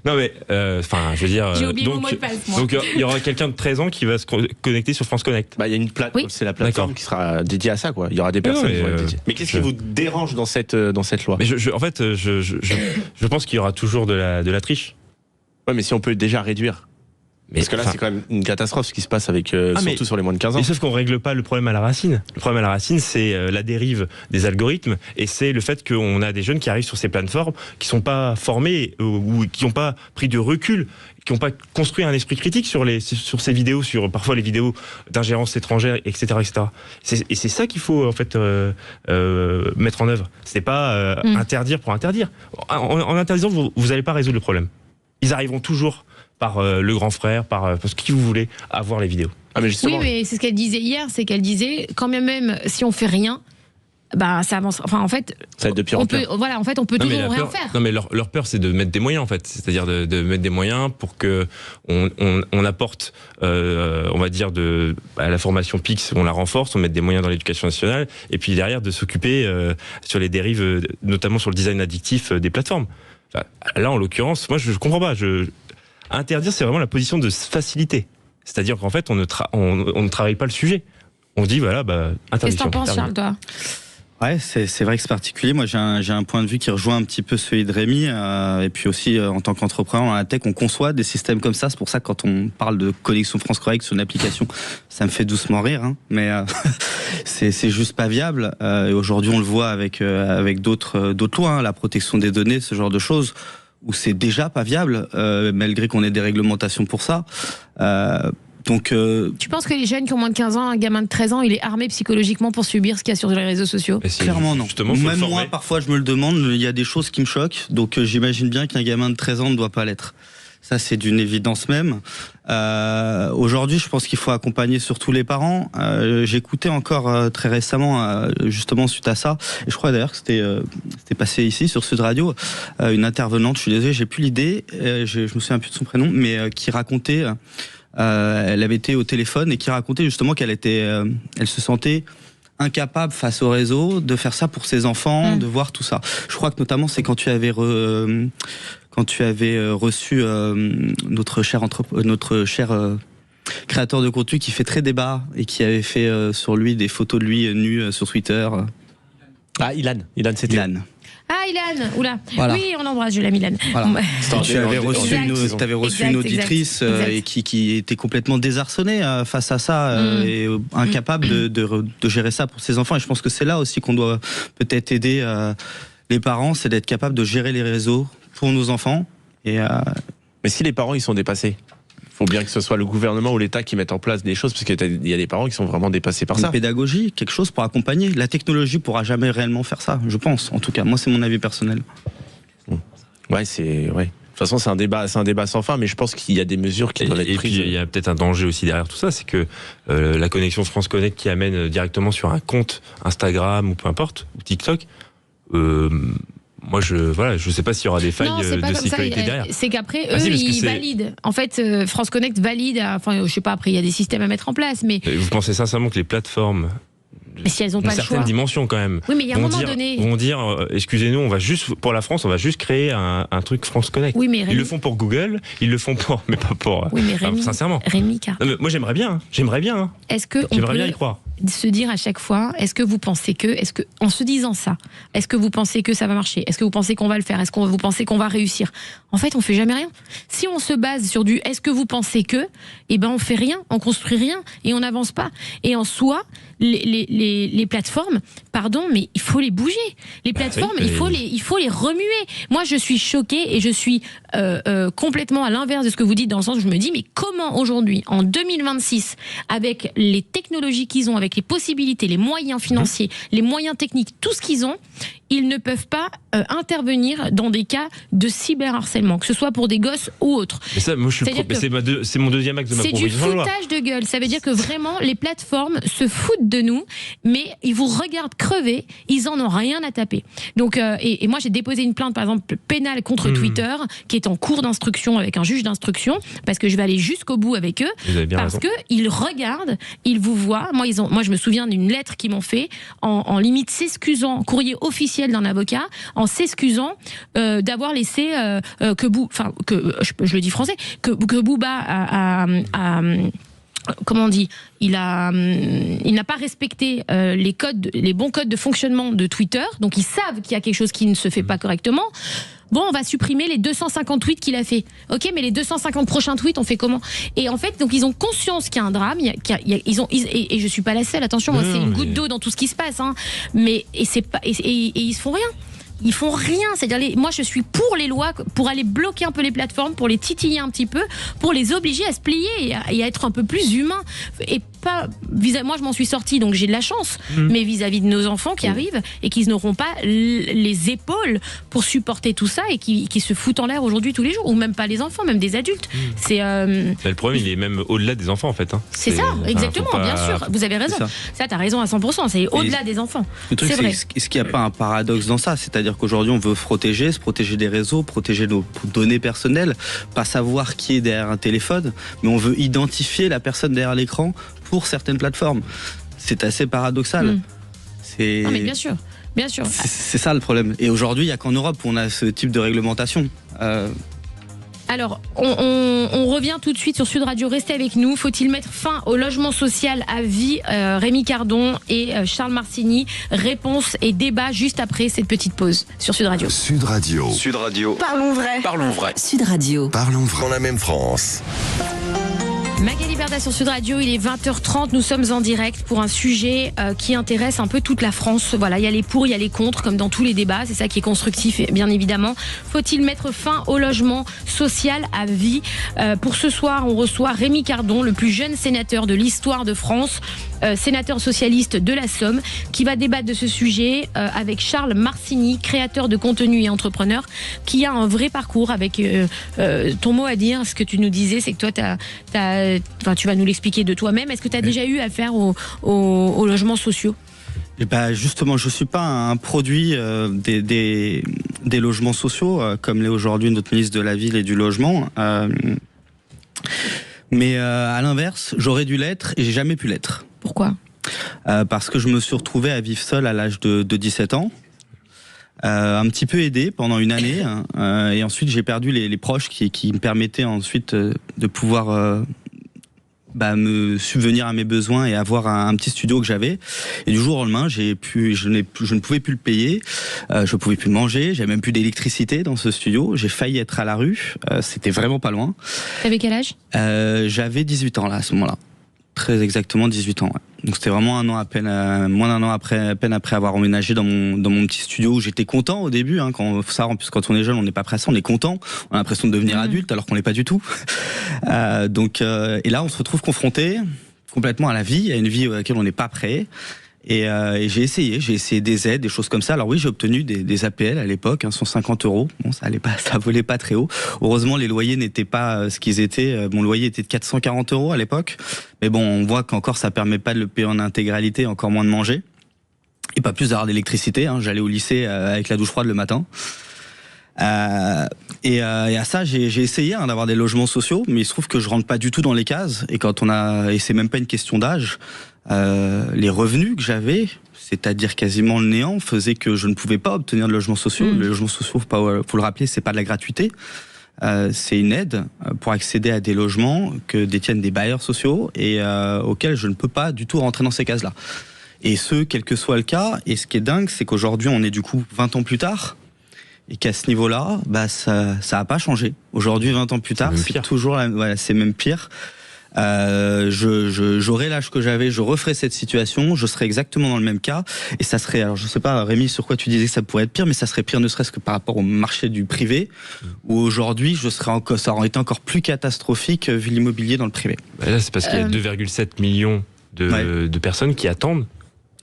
D: Non, mais, je veux dire.
B: J'ai oublié mon mot de passe, moi.
D: Donc, il y aura quelqu'un de 13 ans qui va se connecter sur France Connect.
C: Il y a une plateforme,
B: Oui.
C: c'est la plateforme
D: D'accord.
C: qui sera dédiée à ça, quoi. Il y aura des personnes
D: mais,
C: qui vont être dédiées. Mais qu'est-ce qui vous dérange dans cette loi?
D: Mais en fait, je pense qu'il y aura toujours de la triche.
C: Ouais, mais si on peut déjà réduire.
D: Mais,
C: Parce que là, c'est quand même une catastrophe ce qui se passe avec, surtout sur les moins de 15 ans.
D: Mais sauf qu'on règle pas le problème à la racine. Le problème à la racine, c'est la dérive des algorithmes, et c'est le fait qu'on a des jeunes qui arrivent sur ces plateformes qui sont pas formés ou qui n'ont pas pris de recul, qui n'ont pas construit un esprit critique sur ces vidéos, sur parfois les vidéos d'ingérence étrangère, etc., etc. Et c'est ça qu'il faut en fait mettre en œuvre. C'est pas interdire pour interdire. En interdisant, vous n'allez pas résoudre le problème. Ils arriveront toujours par le grand frère, par ce que vous voulez, à voir les vidéos.
C: Ah, mais justement.
B: Oui, mais c'est ce qu'elle disait hier, c'est qu'elle disait, quand même si on fait rien, ça avance. Enfin, en fait,
C: Ça va être de pire en pire.
B: on peut toujours rien faire.
D: Non, mais leur peur, c'est de mettre des moyens, en fait. C'est-à-dire de mettre des moyens pour que on apporte, on va dire, la formation PIX, on la renforce, on met des moyens dans l'éducation nationale, et puis derrière, de s'occuper sur les dérives, notamment sur le design addictif des plateformes. Enfin, là, en l'occurrence, moi, je comprends pas. Interdire, c'est vraiment la position de facilité. C'est-à-dire qu'en fait, on ne travaille pas le sujet. On dit, voilà, interdiction.
B: Qu'est-ce que t'en penses, Charles, toi?
E: Ouais, c'est vrai que c'est particulier. Moi, j'ai un point de vue qui rejoint un petit peu celui de Rémi. Et puis aussi, en tant qu'entrepreneur dans la tech, on conçoit des systèmes comme ça. C'est pour ça que quand on parle de connexion France Connect sur une application, ça me fait doucement rire. Hein. Mais c'est juste pas viable. Et aujourd'hui, on le voit avec d'autres lois, hein, la protection des données, ce genre de choses, où c'est déjà pas viable, malgré qu'on ait des réglementations pour ça. Donc,
B: Tu penses que les jeunes qui ont moins de 15 ans, un gamin de 13 ans, il est armé psychologiquement pour subir ce qu'il y a sur les réseaux sociaux?
E: clairement non.
D: Justement, faut le
E: Même moi,
D: former.
E: parfois, je me le demande. Il y a des choses qui me choquent. Donc, j'imagine bien qu'un gamin de 13 ans ne doit pas l'être. Ça, c'est d'une évidence même. Aujourd'hui, je pense qu'il faut accompagner surtout les parents. J'écoutais encore très récemment, justement suite à ça, et je crois d'ailleurs que c'était passé ici sur Sud Radio, une intervenante. Je suis désolé, j'ai plus l'idée. Je me souviens plus de son prénom, mais qui racontait. Elle avait été au téléphone et qui racontait justement qu'elle se sentait incapable face au réseau de faire ça pour ses enfants, de voir tout ça. Je crois que notamment c'est quand tu avais reçu notre cher créateur de contenu qui fait très débat et qui avait fait sur lui des photos de lui nu sur Twitter.
C: Ah, Ilan, c'était.
E: Ilan.
B: Ah, Ilan, oula.
E: Voilà.
B: Oui, on l'embrasse, je l'aime, Ilan.
E: Voilà. Tu avais reçu
B: Exact.
E: une auditrice
B: Exact.
E: et qui était complètement désarçonnée face à ça et incapable de gérer ça pour ses enfants. Et je pense que c'est là aussi qu'on doit peut-être aider les parents, c'est d'être capable de gérer les réseaux pour nos enfants. Et
C: Mais si les parents, ils sont dépassés, faut bien que ce soit le gouvernement ou l'État qui mette en place des choses, parce qu'il y a des parents qui sont vraiment dépassés par
E: une
C: ça.
E: pédagogie, quelque chose pour accompagner. La technologie pourra jamais réellement faire ça, je pense. En tout cas, moi, c'est mon avis personnel.
C: Ouais, de toute façon, c'est un débat sans fin, mais je pense qu'il y a des mesures qui doivent être
D: Et
C: prises.
D: puis il y a peut-être un danger aussi derrière tout ça, c'est que la connexion France Connect qui amène directement sur un compte Instagram ou peu importe, ou TikTok, moi je sais pas s'il y aura des failles
B: Non, c'est pas
D: de
B: comme ça.
D: sécurité derrière.
B: C'est qu'après,
D: Ah
B: eux,
D: si, parce que
B: ils
D: c'est-
B: valident. En fait, France Connect valide. Enfin, je sais pas, après, il y a des systèmes à mettre en place, mais
D: Vous pensez sincèrement que les plateformes
B: si elles n'ont
D: une
B: pas le
D: certaine
B: choix.
D: dimension quand même
B: Oui, mais il y a un
D: vont
B: moment
D: dire,
B: donné.
D: vont dire excusez-nous, pour la France, on va juste créer un truc France Connect.
B: Oui, mais
D: Ils
B: Rémi.
D: le font pour Google, ils le font mais pas pour.
B: Oui, mais Rémi.
D: sincèrement.
B: Rémi, car
D: Non, mais moi j'aimerais bien. Hein.
B: est-ce que on
D: J'aimerais
B: peut
D: bien y croire.
B: se dire à chaque fois, est-ce que vous pensez en se disant ça, est-ce que vous pensez que ça va marcher? Est-ce que vous pensez qu'on va le faire? Est-ce que vous pensez qu'on va réussir? En fait, on fait jamais rien. Si on se base sur du est-ce que vous pensez que, eh ben on fait rien, on construit rien et on n'avance pas. Et en soi, les plateformes, pardon, mais il faut les bouger. Les plateformes, il faut les remuer. Moi, je suis choquée et je suis complètement à l'inverse de ce que vous dites, dans le sens où je me dis, mais comment aujourd'hui, en 2026, avec les technologies qu'ils ont, avec les possibilités, les moyens financiers, les moyens techniques, tout ce qu'ils ont, ils ne peuvent pas intervenir dans des cas de cyberharcèlement, que ce soit pour des gosses ou autres.
D: Mais ça, moi, c'est mon deuxième axe de ma proposition.
B: C'est du foutage de gueule. Ça veut dire que vraiment, les plateformes se foutent de nous, mais ils vous regardent crever, ils en ont rien à taper. Donc, et moi, j'ai déposé une plainte, par exemple, pénale contre Twitter, qui est en cours d'instruction avec un juge d'instruction, parce que je vais aller jusqu'au bout avec eux, parce qu'ils regardent, ils vous voient. Moi, je me souviens d'une lettre qu'ils m'ont fait, en limite s'excusant, courrier officiel d'un avocat, en s'excusant d'avoir laissé je le dis français, que Booba comment on dit, il n'a pas respecté les bons codes de fonctionnement de Twitter, donc ils savent qu'il y a quelque chose qui ne se fait pas correctement. Bon, on va supprimer les 250 tweets qu'il a fait. Ok, mais les 250 prochains tweets, on fait comment? Et en fait, donc ils ont conscience qu'il y a un drame. Et je suis pas la seule. Attention, moi, c'est une goutte d'eau dans tout ce qui se passe. Hein. Mais et ils se font rien. Ils font rien. C'est-à-dire, moi, je suis pour les lois, pour aller bloquer un peu les plateformes, pour les titiller un petit peu, pour les obliger à se plier et à être un peu plus humains. Et pas moi, je m'en suis sortie, donc j'ai de la chance. Mais vis-à-vis de nos enfants qui arrivent et qui n'auront pas les épaules pour supporter tout ça et qui se foutent en l'air aujourd'hui tous les jours, ou même pas les enfants, même des adultes.
D: Le problème, il est même au-delà des enfants, en fait. Hein.
B: C'est ça, exactement, bien sûr. Vous avez raison. Ça, t'as raison à 100%. C'est au-delà des enfants.
E: Le truc,
B: c'est vrai.
E: Est-ce qu'il n'y a pas un paradoxe dans ça? C'est-à-dire qu'aujourd'hui, on veut se protéger des réseaux, protéger nos données personnelles, pas savoir qui est derrière un téléphone, mais on veut identifier la personne derrière l'écran pour certaines plateformes. C'est assez paradoxal.
B: Non, mais bien sûr.
E: C'est ça le problème. Et aujourd'hui, il n'y a qu'en Europe où on a ce type de réglementation.
B: Alors, on revient tout de suite sur Sud Radio. Restez avec nous. Faut-il mettre fin au logement social à vie? Rémi Cardon et Charles Marcini. Réponse et débat juste après cette petite pause sur Sud Radio.
A: Sud Radio.
G: Sud Radio.
H: Parlons vrai.
G: Parlons vrai.
H: Sud Radio.
A: Parlons vrai. Dans la même France.
B: Magali Berda sur Sud Radio, il est 20h30, nous sommes en direct pour un sujet qui intéresse un peu toute la France. Voilà, il y a les pour, il y a les contre, comme dans tous les débats, c'est ça qui est constructif, bien évidemment. Faut-il mettre fin au logement social à vie? Pour ce soir, on reçoit Rémi Cardon, le plus jeune sénateur de l'histoire de France, sénateur socialiste de la Somme, qui va débattre de ce sujet avec Charles Marcini, créateur de contenu et entrepreneur, qui a un vrai parcours avec ton mot à dire. Ce que tu nous disais, c'est que toi, tu vas nous l'expliquer de toi-même. Est-ce que tu as déjà eu affaire aux logements sociaux?
E: Et justement, je ne suis pas un produit des logements sociaux, comme l'est aujourd'hui notre ministre de la Ville et du Logement. Mais à l'inverse, j'aurais dû l'être et j'ai jamais pu l'être.
B: Pourquoi?
E: Parce que je me suis retrouvé à vivre seul à l'âge de 17 ans. Un petit peu aidé pendant une année. Et ensuite, j'ai perdu les proches qui me permettaient ensuite de pouvoir... me subvenir à mes besoins et avoir un petit studio que j'avais. Et du jour au lendemain, je ne pouvais plus le payer, je pouvais plus manger, j'avais même plus d'électricité dans ce studio. J'ai failli être à la rue, c'était vraiment pas loin.
B: T'avais quel âge?
E: J'avais 18 ans là, à ce moment-là. Très exactement 18 ans. Ouais. Donc c'était vraiment un an à peine, moins d'un an à peine après avoir emménagé dans mon petit studio où j'étais content au début. Hein, en plus quand on est jeune, on n'est pas pressé, on est content. On a l'impression de devenir adulte alors qu'on l'est pas du tout. Et là, on se retrouve confronté complètement à la vie, à une vie à laquelle on n'est pas prêt. Et j'ai essayé des aides, des choses comme ça. Alors oui, j'ai obtenu des APL à l'époque, 150 €. Bon, ça volait pas très haut. Heureusement, les loyers n'étaient pas ce qu'ils étaient. Mon loyer était de 440 € à l'époque. Mais bon, on voit qu'encore ça permet pas de le payer en intégralité, encore moins de manger. Et pas plus d'avoir d'électricité. J'allais au lycée avec la douche froide le matin. Et à ça, j'ai essayé d'avoir des logements sociaux, mais il se trouve que je rentre pas du tout dans les cases. Et et c'est même pas une question d'âge. Les revenus que j'avais, c'est-à-dire quasiment le néant, faisaient que je ne pouvais pas obtenir de logements sociaux. Les logements sociaux, faut le rappeler, c'est pas de la gratuité. c'est une aide pour accéder à des logements que détiennent des bailleurs sociaux et auxquels je ne peux pas du tout rentrer dans ces cases-là. Et ce, quel que soit le cas. Et ce qui est dingue, c'est qu'aujourd'hui, on est du coup 20 ans plus tard. Et qu'à ce niveau-là, ça a pas changé. Aujourd'hui, 20 ans plus tard, c'est toujours c'est même pire. J'aurai l'âge que j'avais, je referai cette situation, je serai exactement dans le même cas. Et ça serait, alors je sais pas, Rémi, sur quoi tu disais que ça pourrait être pire, mais ça serait pire ne serait-ce que par rapport au marché du privé, où aujourd'hui, ça aurait été encore plus catastrophique vu l'immobilier dans le privé.
D: Là, c'est parce qu'il y a 2,7 millions de personnes qui attendent.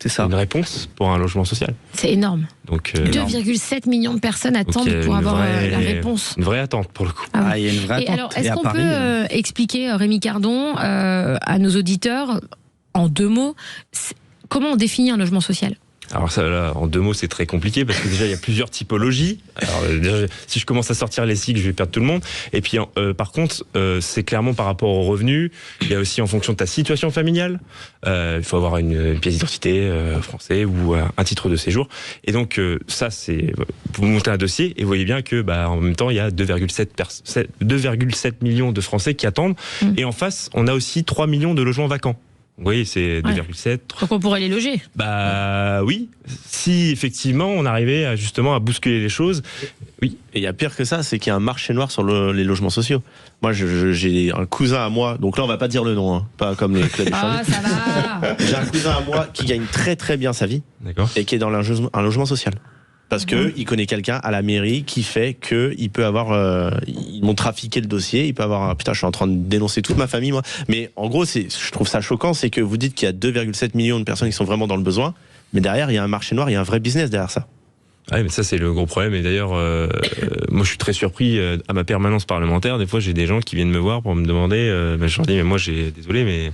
E: C'est ça.
D: Une réponse pour un logement social.
B: C'est énorme.
D: Donc
B: 2,7 millions de personnes attendent pour avoir la réponse.
D: Une vraie attente pour le coup.
E: Il y a une vraie attente.
B: Et alors, est-ce qu'on peut expliquer, Rémi Cardon, à nos auditeurs, en 2 mots, comment on définit un logement social ?
D: Alors ça, là, en 2 mots, c'est très compliqué parce que déjà il y a plusieurs typologies. Alors déjà, si je commence à sortir les cycles, je vais perdre tout le monde. Et puis par contre, c'est clairement par rapport aux revenus. Il y a aussi en fonction de ta situation familiale. Il faut avoir une pièce d'identité française ou un titre de séjour. Et donc ça, c'est vous montez un dossier et vous voyez bien que en même temps il y a 2,7 millions de Français qui attendent. Et en face, on a aussi 3 millions de logements vacants. Vous voyez, c'est 2,7.
B: Donc on pourrait les loger.
D: Oui, si effectivement on arrivait justement à bousculer les choses. Oui.
C: Et il y a pire que ça, c'est qu'il y a un marché noir sur les logements sociaux. Moi, j'ai un cousin à moi, donc là on va pas dire le nom, pas comme les clubs échangés.
B: Ah, ça va.
C: J'ai un cousin à moi qui gagne très très bien sa vie, et qui est dans un logement social. Parce que il connaît quelqu'un à la mairie qui fait que il peut avoir, ils m'ont trafiqué le dossier, il peut avoir, putain, je suis en train de dénoncer toute ma famille, moi. Mais en gros, je trouve ça choquant, c'est que vous dites qu'il y a 2,7 millions de personnes qui sont vraiment dans le besoin, mais derrière, il y a un marché noir, il y a un vrai business derrière ça.
D: Ouais, mais ça, c'est le gros problème. Et d'ailleurs, moi, je suis très surpris à ma permanence parlementaire. Des fois, j'ai des gens qui viennent me voir pour me demander, je leur dis, mais moi, désolé, mais...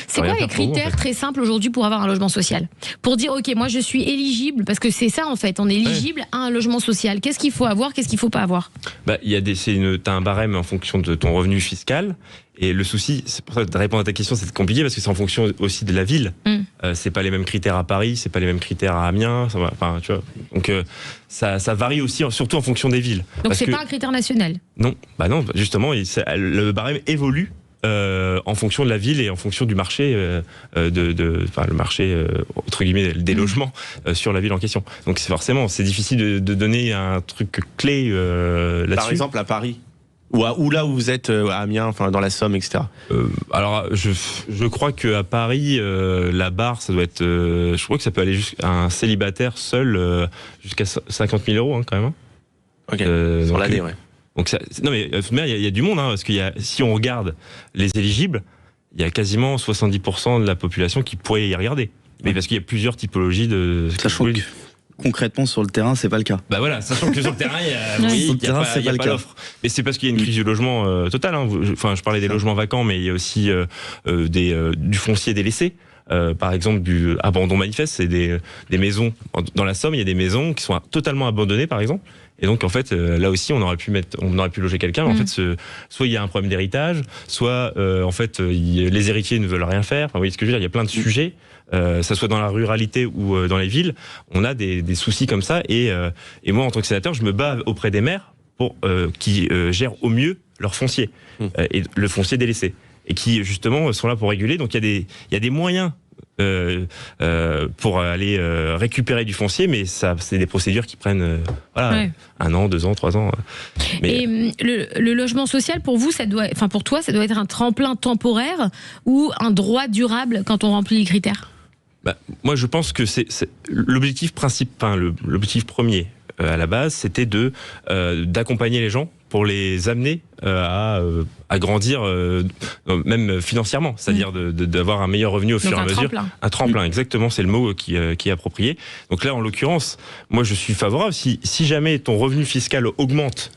B: C'est quoi les critères très simples aujourd'hui pour avoir un logement social ? Pour dire, ok, moi je suis éligible, parce que c'est ça en fait, on est éligible à un logement social. Qu'est-ce qu'il faut avoir, qu'est-ce qu'il faut pas avoir ?
D: T'as un barème en fonction de ton revenu fiscal. Et le souci, c'est pour ça que de répondre à ta question, c'est compliqué parce que c'est en fonction aussi de la ville. C'est pas les mêmes critères à Paris, c'est pas les mêmes critères à Amiens. Enfin, tu vois. Donc ça varie aussi, surtout en fonction des villes.
B: Donc c'est pas un critère national ?
D: Non, non, justement, le barème évolue. En fonction de la ville et en fonction du marché, le marché entre guillemets des logements sur la ville en question. Donc c'est difficile de donner un truc clé là-dessus.
C: Par exemple à Paris ou là où vous êtes à Amiens, enfin dans la Somme, etc.
D: Alors je crois que à Paris la barre ça doit être, je crois que ça peut aller jusqu'à un célibataire seul jusqu'à 50 000 euros quand même.
C: Ok. Sur l'année, ouais.
D: Donc non mais il y a du monde parce si on regarde les éligibles, il y a quasiment 70% de la population qui pourrait y regarder. Mais parce qu'il y a plusieurs typologies de.
E: Sachant que concrètement sur le terrain, c'est pas le cas.
D: Voilà, sachant que sur le terrain, il y a pas l'offre. Mais c'est parce qu'il y a une crise du logement totale. Enfin, je parlais des logements vacants, mais il y a aussi du foncier délaissé. Par exemple, du abandon manifeste, c'est des maisons dans la Somme. Il y a des maisons qui sont totalement abandonnées, par exemple. Et donc en fait là aussi on aurait pu loger quelqu'un, mais en fait soit il y a un problème d'héritage, soit en fait les héritiers ne veulent rien faire. Enfin, vous voyez ce que je veux dire, il y a plein de sujets, ça soit dans la ruralité ou dans les villes, on a des soucis comme ça. Et moi en tant que sénateur, je me bats auprès des maires pour qui gèrent au mieux leur foncier et le foncier délaissé, et qui justement sont là pour réguler. Donc il y a des moyens pour aller récupérer du foncier, mais c'est des procédures qui prennent 1 an, 2 ans, 3 ans. Mais...
B: Et le logement social, pour vous, pour toi, ça doit être un tremplin temporaire ou un droit durable quand on remplit les critères ?
D: Moi, je pense que c'est l'objectif principal, l'objectif premier à la base, c'était d'accompagner les gens pour les amener à grandir, même financièrement, c'est-à-dire d'avoir un meilleur revenu au fur et à mesure. Un tremplin, exactement, c'est le mot qui est approprié. Donc là, en l'occurrence, moi je suis favorable. Si jamais ton revenu fiscal augmente,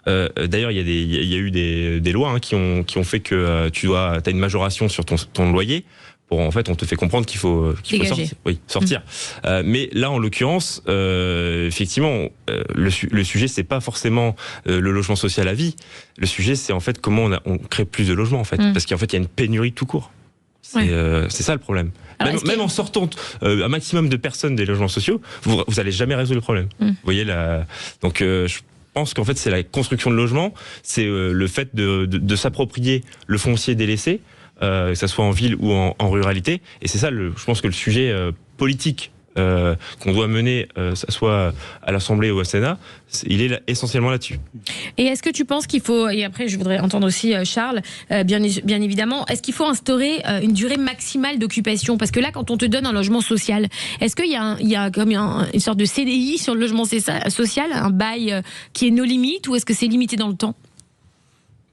D: d'ailleurs il y a eu des lois qui ont fait que t'as une majoration sur ton loyer. En fait, on te fait comprendre qu'il faut sortir. Mais là, en l'occurrence, effectivement, le sujet, c'est pas forcément le logement social à vie. Le sujet, c'est en fait comment on crée plus de logements, en fait. Parce qu'en fait, il y a une pénurie tout court. C'est ça le problème. Alors, même en sortant un maximum de personnes des logements sociaux, vous allez jamais résoudre le problème. Vous voyez là. Donc, pense qu'en fait c'est la construction de logements, c'est le fait de s'approprier le foncier délaissé, que ça soit en ville ou en ruralité, et c'est ça je pense que le sujet politique qu'on doit mener, ça soit à l'Assemblée ou au Sénat, il est essentiellement là-dessus.
B: Et est-ce que tu penses qu'il faut, et après je voudrais entendre aussi Charles, bien évidemment, est-ce qu'il faut instaurer une durée maximale d'occupation? Parce que là, quand on te donne un logement social, est-ce qu'il y a comme une sorte de CDI sur le logement social, un bail qui est no limite, ou est-ce que c'est limité dans le temps?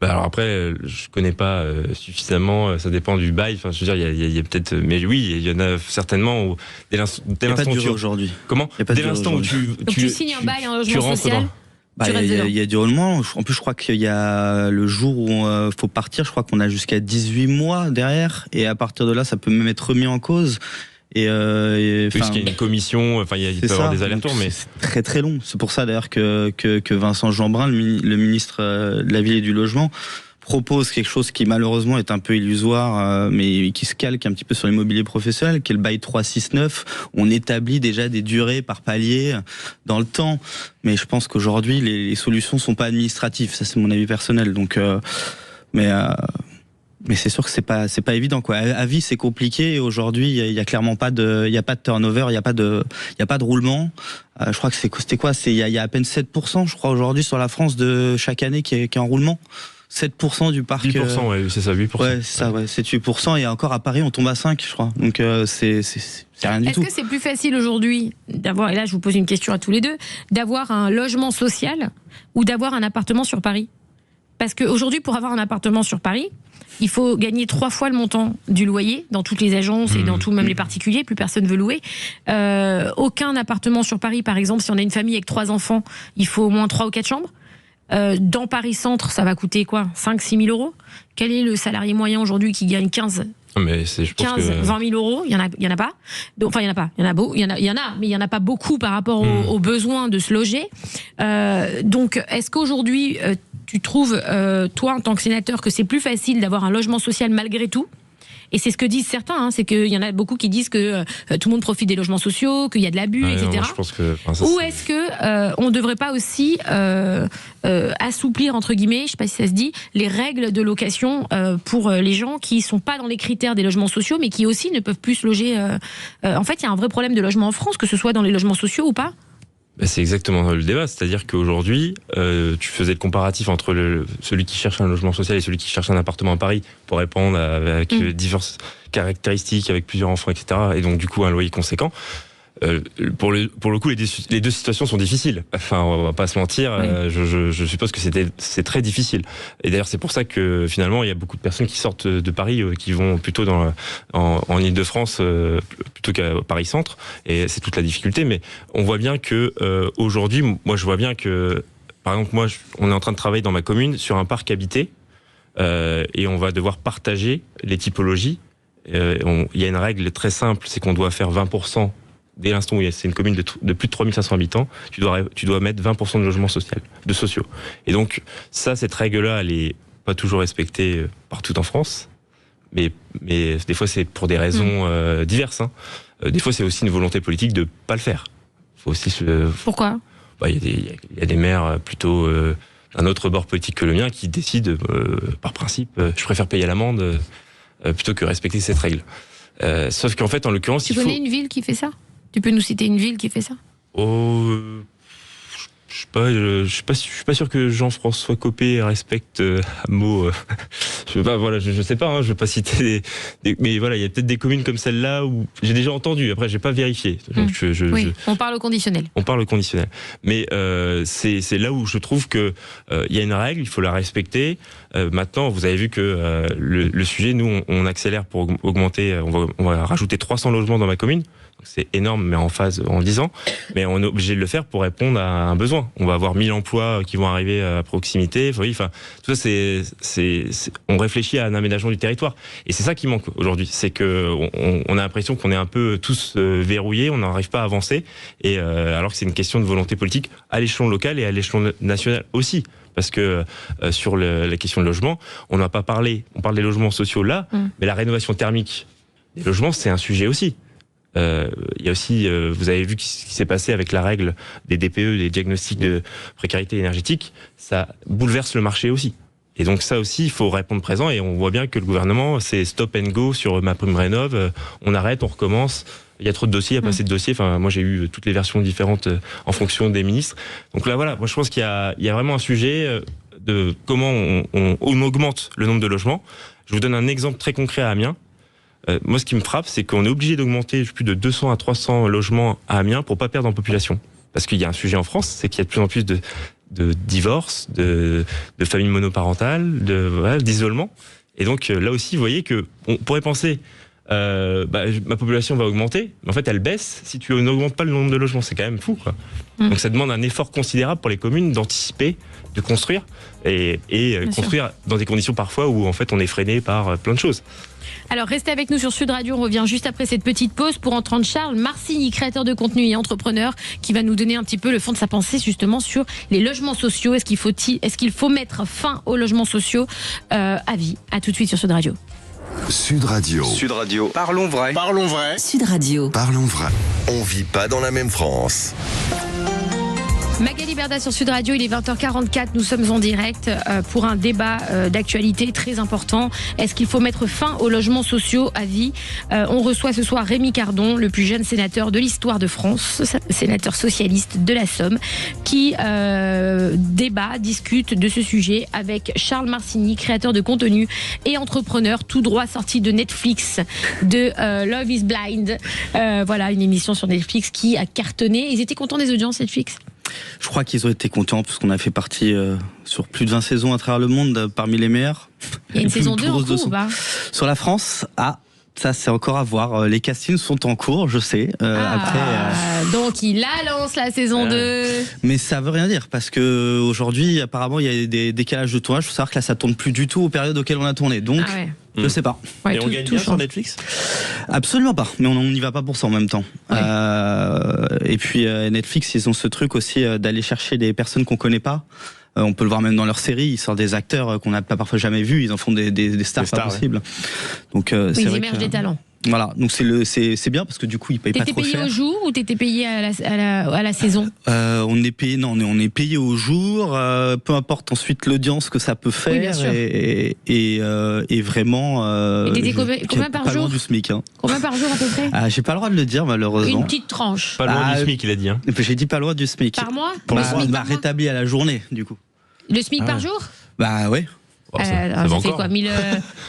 D: Alors après, je connais pas suffisamment, ça dépend du bail. Enfin, je veux dire, il y a peut-être, mais oui, il y en a certainement où dès l'instant
E: où tu aujourd'hui.
D: Comment? Dès l'instant où
B: tu signes un bail, un logement social.
E: Il y a du roulement. En plus, je crois qu'il y a le jour où faut partir. Je crois qu'on a jusqu'à 18 mois derrière, et à partir de là, ça peut même être remis en cause.
D: Puisqu'il y a une commission, il peut y avoir des allers-retours, mais
E: c'est très très long. C'est pour ça d'ailleurs que Vincent Jeanbrun, le ministre de la Ville et du Logement, propose quelque chose qui malheureusement est un peu illusoire, mais qui se calque un petit peu sur l'immobilier professionnel, qui est le bail 369. On établit déjà des durées par palier dans le temps, mais je pense qu'aujourd'hui les solutions sont pas administratives. Ça, c'est mon avis personnel. Donc, mais c'est sûr que c'est pas évident, quoi. À vie, c'est compliqué. Et aujourd'hui, il y a clairement pas de turnover, il y a pas de roulement. Je crois que c'était quoi? Il y a à peine 7%, je crois, aujourd'hui sur la France de chaque année qui est en roulement. 7% du parc.
D: 8%, ouais, c'est ça, 8%.
E: Ouais, c'est ça, ouais, 7-8%. Et encore à Paris, on tombe à 5, je crois. Donc, c'est rien du tout.
B: Est-ce que c'est plus facile aujourd'hui d'avoir, et là, je vous pose une question à tous les deux, d'avoir un logement social ou d'avoir un appartement sur Paris? Parce qu'aujourd'hui, pour avoir un appartement sur Paris, il faut gagner 3 fois le montant du loyer dans toutes les agences et dans tout, même les particuliers. Plus personne veut louer. Aucun appartement sur Paris, par exemple, si on a une famille avec 3 enfants, il faut au moins 3 ou 4 chambres. Dans Paris Centre, ça va coûter quoi? 5-6 000 euros. Quel est le salarié moyen aujourd'hui qui gagne 15
D: 20
B: 000 euros? Il y en a pas. Enfin, il y en a pas. Il y en a, mais il y en a pas beaucoup par rapport aux besoins de se loger. Donc, est-ce qu'aujourd'hui, tu trouves, toi, en tant que sénateur, que c'est plus facile d'avoir un logement social malgré tout? Et c'est ce que disent certains, c'est qu'il y en a beaucoup qui disent que tout le monde profite des logements sociaux, qu'il y a de l'abus, etc.
D: Non, je pense que,
B: ou est-ce que on ne devrait pas aussi assouplir, entre guillemets, je sais pas si ça se dit, les règles de location pour les gens qui sont pas dans les critères des logements sociaux, mais qui aussi ne peuvent plus se loger. En fait, il y a un vrai problème de logement en France, que ce soit dans les logements sociaux ou pas.
D: C'est exactement le débat, c'est-à-dire qu'aujourd'hui, tu faisais le comparatif entre celui qui cherche un logement social et celui qui cherche un appartement à Paris pour répondre avec diverses caractéristiques, avec plusieurs enfants, etc. Et donc du coup un loyer conséquent. Pour le coup, les deux situations sont difficiles. Enfin, on va pas se mentir. Oui. Je suppose que c'est très difficile. Et d'ailleurs, c'est pour ça que finalement, il y a beaucoup de personnes qui sortent de Paris, qui vont plutôt en Île-de-France plutôt qu'à Paris Centre. Et c'est toute la difficulté. Mais on voit bien que aujourd'hui, moi, je vois bien que, par exemple, on est en train de travailler dans ma commune sur un parc habité, et on va devoir partager les typologies. Il y a une règle très simple, c'est qu'on doit faire 20%. Dès l'instant où c'est une commune de plus de 3500 habitants, tu dois mettre 20% de logements sociaux. Et donc, cette règle-là, elle est pas toujours respectée partout en France. Mais des fois, c'est pour des raisons diverses. Des fois, c'est aussi une volonté politique de pas le faire. Faut aussi
B: Pourquoi?
D: Il y a des maires plutôt d'un autre bord politique que le mien qui décident, par principe, je préfère payer l'amende plutôt que respecter cette règle. Sauf qu'en fait, en l'occurrence,
B: tu connais une ville qui fait ça? Tu peux nous citer une ville qui fait ça?
D: Je suis pas sûr que Jean-François Copé respecte un mot. Je sais pas. Je veux pas citer mais voilà, il y a peut-être des communes comme celle-là où j'ai déjà entendu. Après, j'ai pas vérifié. Donc
B: on parle au conditionnel.
D: On parle au conditionnel. Mais c'est là où je trouve que il y a une règle, il faut la respecter. Maintenant, vous avez vu que le sujet, nous, on accélère pour augmenter. On va rajouter 300 logements dans ma commune. C'est énorme, mais en phase en 10 ans. Mais on est obligé de le faire pour répondre à un besoin. On va avoir 1000 emplois qui vont arriver à proximité. Enfin, tout ça, on réfléchit à un aménagement du territoire. Et c'est ça qui manque aujourd'hui. C'est que on a l'impression qu'on est un peu tous verrouillés. On n'arrive pas à avancer. Et alors que c'est une question de volonté politique à l'échelon local et à l'échelon national aussi. Parce que sur la question de logement, on n'a pas parlé. On parle des logements sociaux là, mais la rénovation thermique des logements, c'est un sujet aussi. Il y a aussi, vous avez vu ce qui s'est passé avec la règle des DPE, des diagnostics de précarité énergétique, ça bouleverse le marché aussi. Et donc ça aussi, il faut répondre présent, et on voit bien que le gouvernement, c'est stop and go sur MaPrimeRénov', on arrête, on recommence, il y a trop de dossiers, il y a pas assez de dossiers, enfin moi j'ai eu toutes les versions différentes en fonction des ministres. Donc là voilà, moi je pense qu'il y a vraiment un sujet de comment on augmente le nombre de logements. Je vous donne un exemple très concret à Amiens. Moi ce qui me frappe, c'est qu'on est obligé d'augmenter plus de 200 à 300 logements à Amiens pour pas perdre en population. Parce qu'il y a un sujet en France, c'est qu'il y a de plus en plus de divorces, de familles monoparentales, d'isolement. Et donc là aussi, vous voyez que on pourrait penser ma population va augmenter, mais en fait elle baisse si tu n'augmentes pas le nombre de logements. C'est quand même fou, quoi. Donc ça demande un effort considérable pour les communes d'anticiper, de construire et construire dans des conditions parfois où en fait on est freiné par plein de choses.
B: Alors restez avec nous sur Sud Radio, on revient juste après cette petite pause pour entendre Charles Marcigny, créateur de contenu et entrepreneur, qui va nous donner un petit peu le fond de sa pensée justement sur les logements sociaux. Est-ce qu'il faut mettre fin aux logements sociaux à vie? À tout de suite sur Sud Radio.
A: Sud Radio.
G: Sud Radio. Parlons vrai.
A: Parlons vrai.
H: Sud Radio.
A: Parlons vrai. On vit pas dans la même France.
B: Magali Berda sur Sud Radio, il est 20h44, nous sommes en direct pour un débat d'actualité très important. Est-ce qu'il faut mettre fin aux logements sociaux à vie? On reçoit ce soir Rémi Cardon, le plus jeune sénateur de l'histoire de France, sénateur socialiste de la Somme, qui discute de ce sujet avec Charles Marcigny, créateur de contenu et entrepreneur tout droit sorti de Netflix, de Love is Blind. Voilà, une émission sur Netflix qui a cartonné. Ils étaient contents des audiences Netflix?
E: Je crois qu'ils ont été contents parce qu'on a fait partie sur plus de 20 saisons à travers le monde, parmi les meilleures.
B: Il y a une saison 2 en cours ou pas?
E: Sur la France, ça c'est encore à voir. Les castings sont en cours, je sais.
B: Donc il annonce la saison 2.
E: Mais ça veut rien dire parce que aujourd'hui, apparemment, il y a des décalages de tournage. Il faut savoir que là, ça tourne plus du tout aux périodes auxquelles on a tourné. Donc, je sais pas.
C: Ouais, et on gagne bien sur Netflix?
E: Absolument pas. Mais on n'y va pas pour ça en même temps. Ouais. Et puis Netflix, ils ont ce truc aussi d'aller chercher des personnes qu'on connaît pas. On peut le voir même dans leurs séries, ils sortent des acteurs qu'on n'a parfois jamais vus, ils en font des stars pas possibles. Ouais. Donc c'est vrai
B: émergent des talents.
E: Voilà, donc c'est bien parce que du coup ils payent pas trop cher.
B: T'étais payé au jour ou t'étais payé à la saison?
E: On est payé au jour, peu importe ensuite l'audience que ça peut faire.
B: Oui, bien sûr.
E: Et vraiment.
B: Et t'étais combien par jour?
E: Loin du SMIC. Hein.
B: Combien par jour à peu près?
E: J'ai pas le droit de le dire malheureusement.
B: Une petite tranche.
D: Pas loin du SMIC, il a dit. Hein.
E: J'ai dit pas loin du SMIC.
B: Par mois?
E: Rétabli à la journée du coup.
B: Le SMIC par jour?
E: Bah ouais.
B: Ça fait quoi, 1000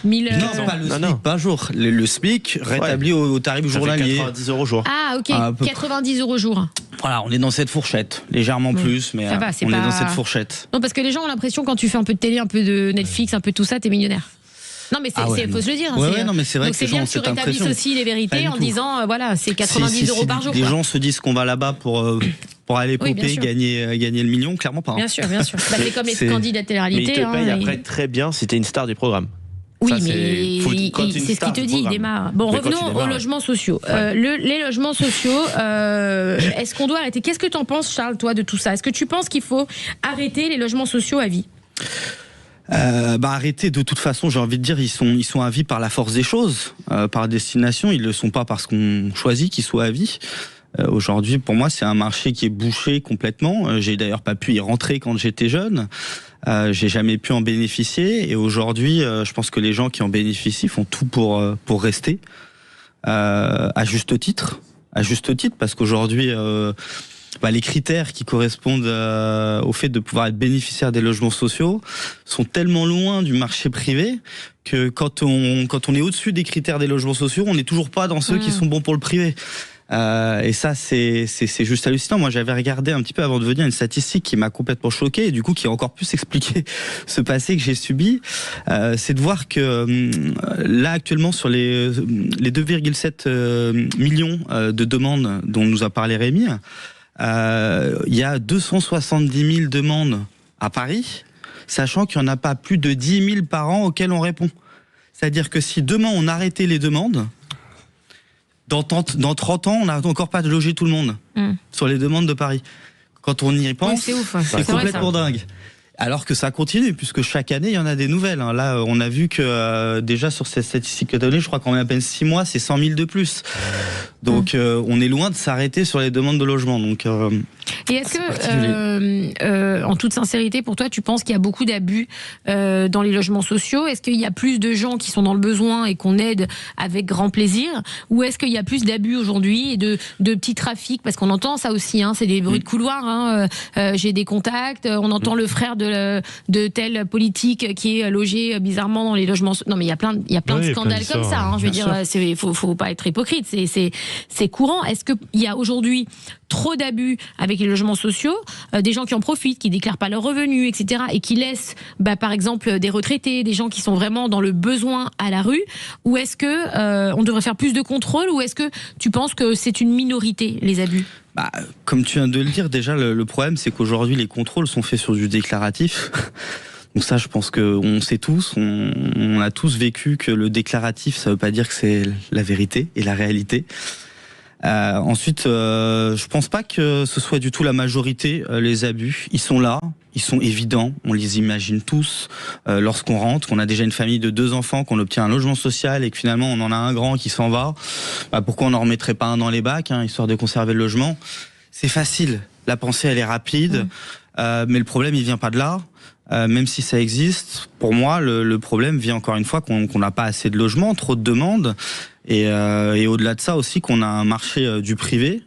E: Non, pas le SMIC par jour. Le SMIC rétabli au tarif journalier.
C: 90 € jour.
B: Ah, ok, 90 € jour.
E: Voilà, on est dans cette fourchette. Légèrement plus, mais on est dans cette fourchette.
B: Non, parce que les gens ont l'impression, quand tu fais un peu de télé, un peu de Netflix, un peu tout ça, t'es millionnaire. Non, mais faut se le dire.
E: Ouais, non, mais c'est vrai
B: donc
E: que
B: c'est bien que tu rétablisses aussi les vérités en disant, voilà, c'est 90 € par jour.
E: Les gens se disent qu'on va là-bas pour aller popper, gagner le million, clairement pas.
B: Bien sûr, bien sûr. C'est comme les candidats de télé-réalité.
C: Mais ils te payent après très bien si t'es une star du programme.
B: Oui, ça, mais c'est ce qu'il te dit, il démarre. Bon, revenons aux logements sociaux. Les logements sociaux, est-ce qu'on doit arrêter? Qu'est-ce que tu en penses, Charles, toi, de tout ça? Est-ce que tu penses qu'il faut arrêter les logements sociaux à vie?
E: Arrêter, de toute façon, j'ai envie de dire, ils sont à vie par la force des choses, par destination. Ils le sont pas parce qu'on choisit qu'ils soient à vie. Aujourd'hui, pour moi, c'est un marché qui est bouché complètement. J'ai d'ailleurs pas pu y rentrer quand j'étais jeune. J'ai jamais pu en bénéficier. Et aujourd'hui, je pense que les gens qui en bénéficient font tout pour rester. À juste titre, parce qu'aujourd'hui, les critères qui correspondent au fait de pouvoir être bénéficiaire des logements sociaux sont tellement loin du marché privé que quand on est au-dessus des critères des logements sociaux, on n'est toujours pas dans ceux qui sont bons pour le privé. Et ça, c'est juste hallucinant. Moi, j'avais regardé un petit peu avant de venir une statistique qui m'a complètement choqué et du coup qui a encore plus expliqué ce passé que j'ai subi. C'est de voir que là, actuellement, sur les 2,7 millions de demandes dont nous a parlé Rémi, il y a 270 000 demandes à Paris, sachant qu'il n'y en a pas plus de 10 000 par an auxquelles on répond. C'est-à-dire que si demain on arrêtait les demandes, dans 30 ans, on n'a encore pas logé tout le monde sur les demandes de Paris. Quand on y pense,
B: c'est ouf,
E: c'est complètement dingue. Alors que ça continue, puisque chaque année, il y en a des nouvelles. Là, on a vu que déjà sur cette statistique que tu as donnée, je crois qu'en à peine 6 mois, c'est 100 000 de plus. Donc, on est loin de s'arrêter sur les demandes de logement. Donc,
B: et est-ce que, en toute sincérité, pour toi, tu penses qu'il y a beaucoup d'abus dans les logements sociaux? Est-ce qu'il y a plus de gens qui sont dans le besoin et qu'on aide avec grand plaisir? Ou est-ce qu'il y a plus d'abus aujourd'hui et de petits trafics? Parce qu'on entend ça aussi, c'est des bruits de couloir. J'ai des contacts, on entend le frère de tel politique qui est logé bizarrement dans les logements. Non, mais il y a plein de scandales comme ça. Je veux dire, faut pas être hypocrite. C'est courant. Est-ce qu'il y a aujourd'hui trop d'abus avec les logements sociaux, des gens qui en profitent, qui déclarent pas leurs revenus, etc., et qui laissent, par exemple, des retraités, des gens qui sont vraiment dans le besoin à la rue? Ou est-ce que on devrait faire plus de contrôles? Ou est-ce que tu penses que c'est une minorité, les abus?
E: Comme tu viens de le dire, déjà, le problème, c'est qu'aujourd'hui, les contrôles sont faits sur du déclaratif. Donc ça, je pense qu'on sait tous, on a tous vécu que le déclaratif, ça veut pas dire que c'est la vérité et la réalité. Ensuite, je pense pas que ce soit du tout la majorité, les abus. Ils sont là, ils sont évidents, on les imagine tous. Lorsqu'on rentre, qu'on a déjà une famille de 2 enfants, qu'on obtient un logement social et que finalement on en a un grand qui s'en va, pourquoi on n'en remettrait pas un dans les bacs, histoire de conserver le logement? C'est facile, la pensée elle est rapide, mais le problème il vient pas de là. Même si ça existe, pour moi, le problème vient encore une fois qu'on n'a pas assez de logements, trop de demandes, et au-delà de ça aussi qu'on a un marché du privé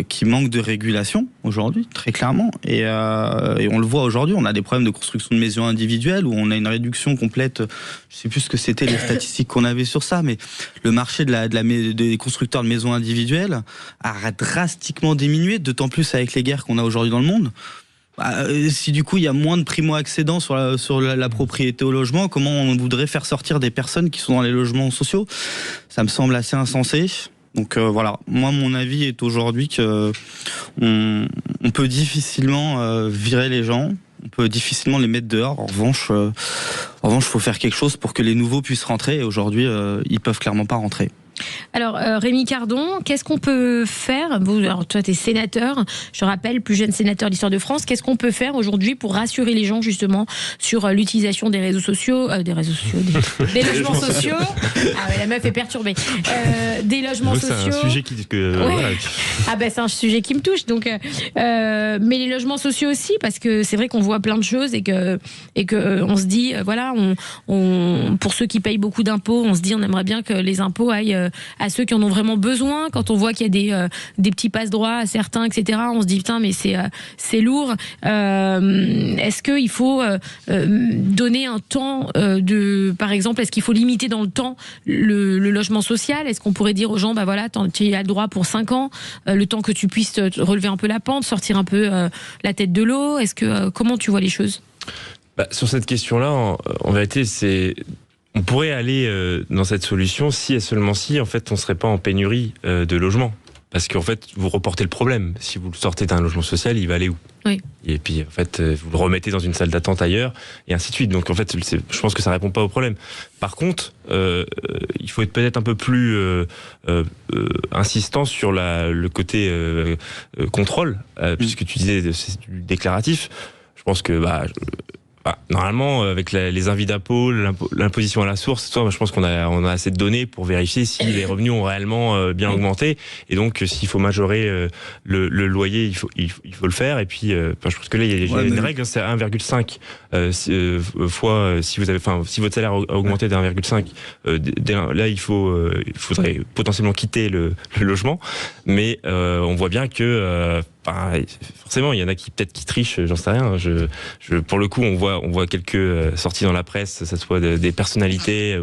E: qui manque de régulation aujourd'hui, très clairement. Et on le voit aujourd'hui, on a des problèmes de construction de maisons individuelles où on a une réduction complète. Je sais plus ce que c'était les statistiques qu'on avait sur ça, mais le marché des constructeurs de maisons individuelles a drastiquement diminué, d'autant plus avec les guerres qu'on a aujourd'hui dans le monde. Si du coup il y a moins de primo-accédants sur la propriété au logement, comment on voudrait faire sortir des personnes qui sont dans les logements sociaux? Ça me semble assez insensé. Donc voilà, moi mon avis est aujourd'hui que on peut difficilement virer les gens, on peut difficilement les mettre dehors. En revanche, faut faire quelque chose pour que les nouveaux puissent rentrer. Et aujourd'hui, ils peuvent clairement pas rentrer.
B: Alors, Rémi Cardon, qu'est-ce qu'on peut faire? Alors, toi, tu es sénateur, je rappelle, plus jeune sénateur d'Histoire de France. Qu'est-ce qu'on peut faire aujourd'hui pour rassurer les gens, justement, sur l'utilisation des réseaux sociaux, des logements sociaux? Ah ouais, la meuf est perturbée. Des logements sociaux.
D: C'est un sujet
B: c'est un sujet qui me touche. Donc, mais les logements sociaux aussi, parce que c'est vrai qu'on voit plein de choses et que on se dit, pour ceux qui payent beaucoup d'impôts, on se dit, on aimerait bien que les impôts aillent à ceux qui en ont vraiment besoin. Quand on voit qu'il y a des petits passe-droits à certains, etc., on se dit putain, mais c'est lourd. Est-ce qu'il faut donner un temps par exemple, est-ce qu'il faut limiter dans le temps le logement social? Est-ce qu'on pourrait dire aux gens, tu as le droit pour 5 ans, le temps que tu puisses relever un peu la pente, sortir un peu la tête de l'eau? Comment tu vois les choses?
D: Sur cette question-là, en vérité, on pourrait aller dans cette solution si et seulement si, en fait, on serait pas en pénurie de logements. Parce qu'en fait, vous reportez le problème. Si vous le sortez d'un logement social, il va aller où? Oui. Et puis, en fait, vous le remettez dans une salle d'attente ailleurs, et ainsi de suite. Donc, en fait, je pense que ça répond pas au problème. Par contre, il faut être peut-être un peu plus insistant sur le côté contrôle, puisque tu disais c'est du déclaratif. Je pense que normalement, avec les invités d'impôts, l'imposition à la source, je pense qu'on a assez de données pour vérifier si les revenus ont réellement bien augmenté. Et donc, s'il faut majorer le loyer, il faut le faire. Et puis, je pense que là, il y a une règle, c'est 1,5 fois si votre salaire a augmenté d'1,5. Là, il faudrait potentiellement quitter le logement. Mais on voit bien que forcément, il y en a qui trichent, j'en sais rien. Pour le coup, on voit quelques sorties dans la presse, que ce soit des personnalités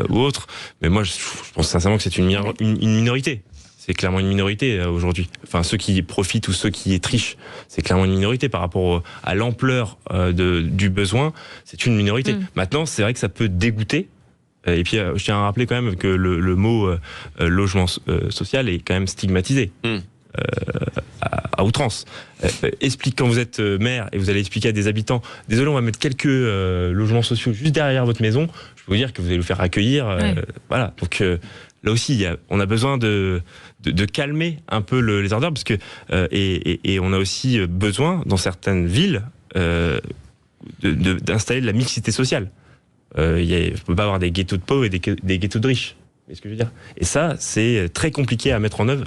D: ou autres. Mais moi, je pense sincèrement que c'est une minorité. C'est clairement une minorité aujourd'hui. Enfin, ceux qui profitent ou ceux qui trichent, c'est clairement une minorité par rapport à l'ampleur du besoin. C'est une minorité. Maintenant, c'est vrai que ça peut dégoûter. Et puis, je tiens à rappeler quand même que le mot logement social est quand même stigmatisé. À outrance. Quand vous êtes maire et vous allez expliquer à des habitants, désolé, on va mettre quelques logements sociaux juste derrière votre maison, je peux vous dire que vous allez vous faire accueillir. Voilà. Donc là aussi, on a besoin de calmer un peu les ardeurs, parce que et on a aussi besoin dans certaines villes d'installer de la mixité sociale. On ne peut pas avoir des ghettos de pauvres et des ghettos de riches. C'est ce que je veux dire. Et ça, c'est très compliqué à mettre en œuvre,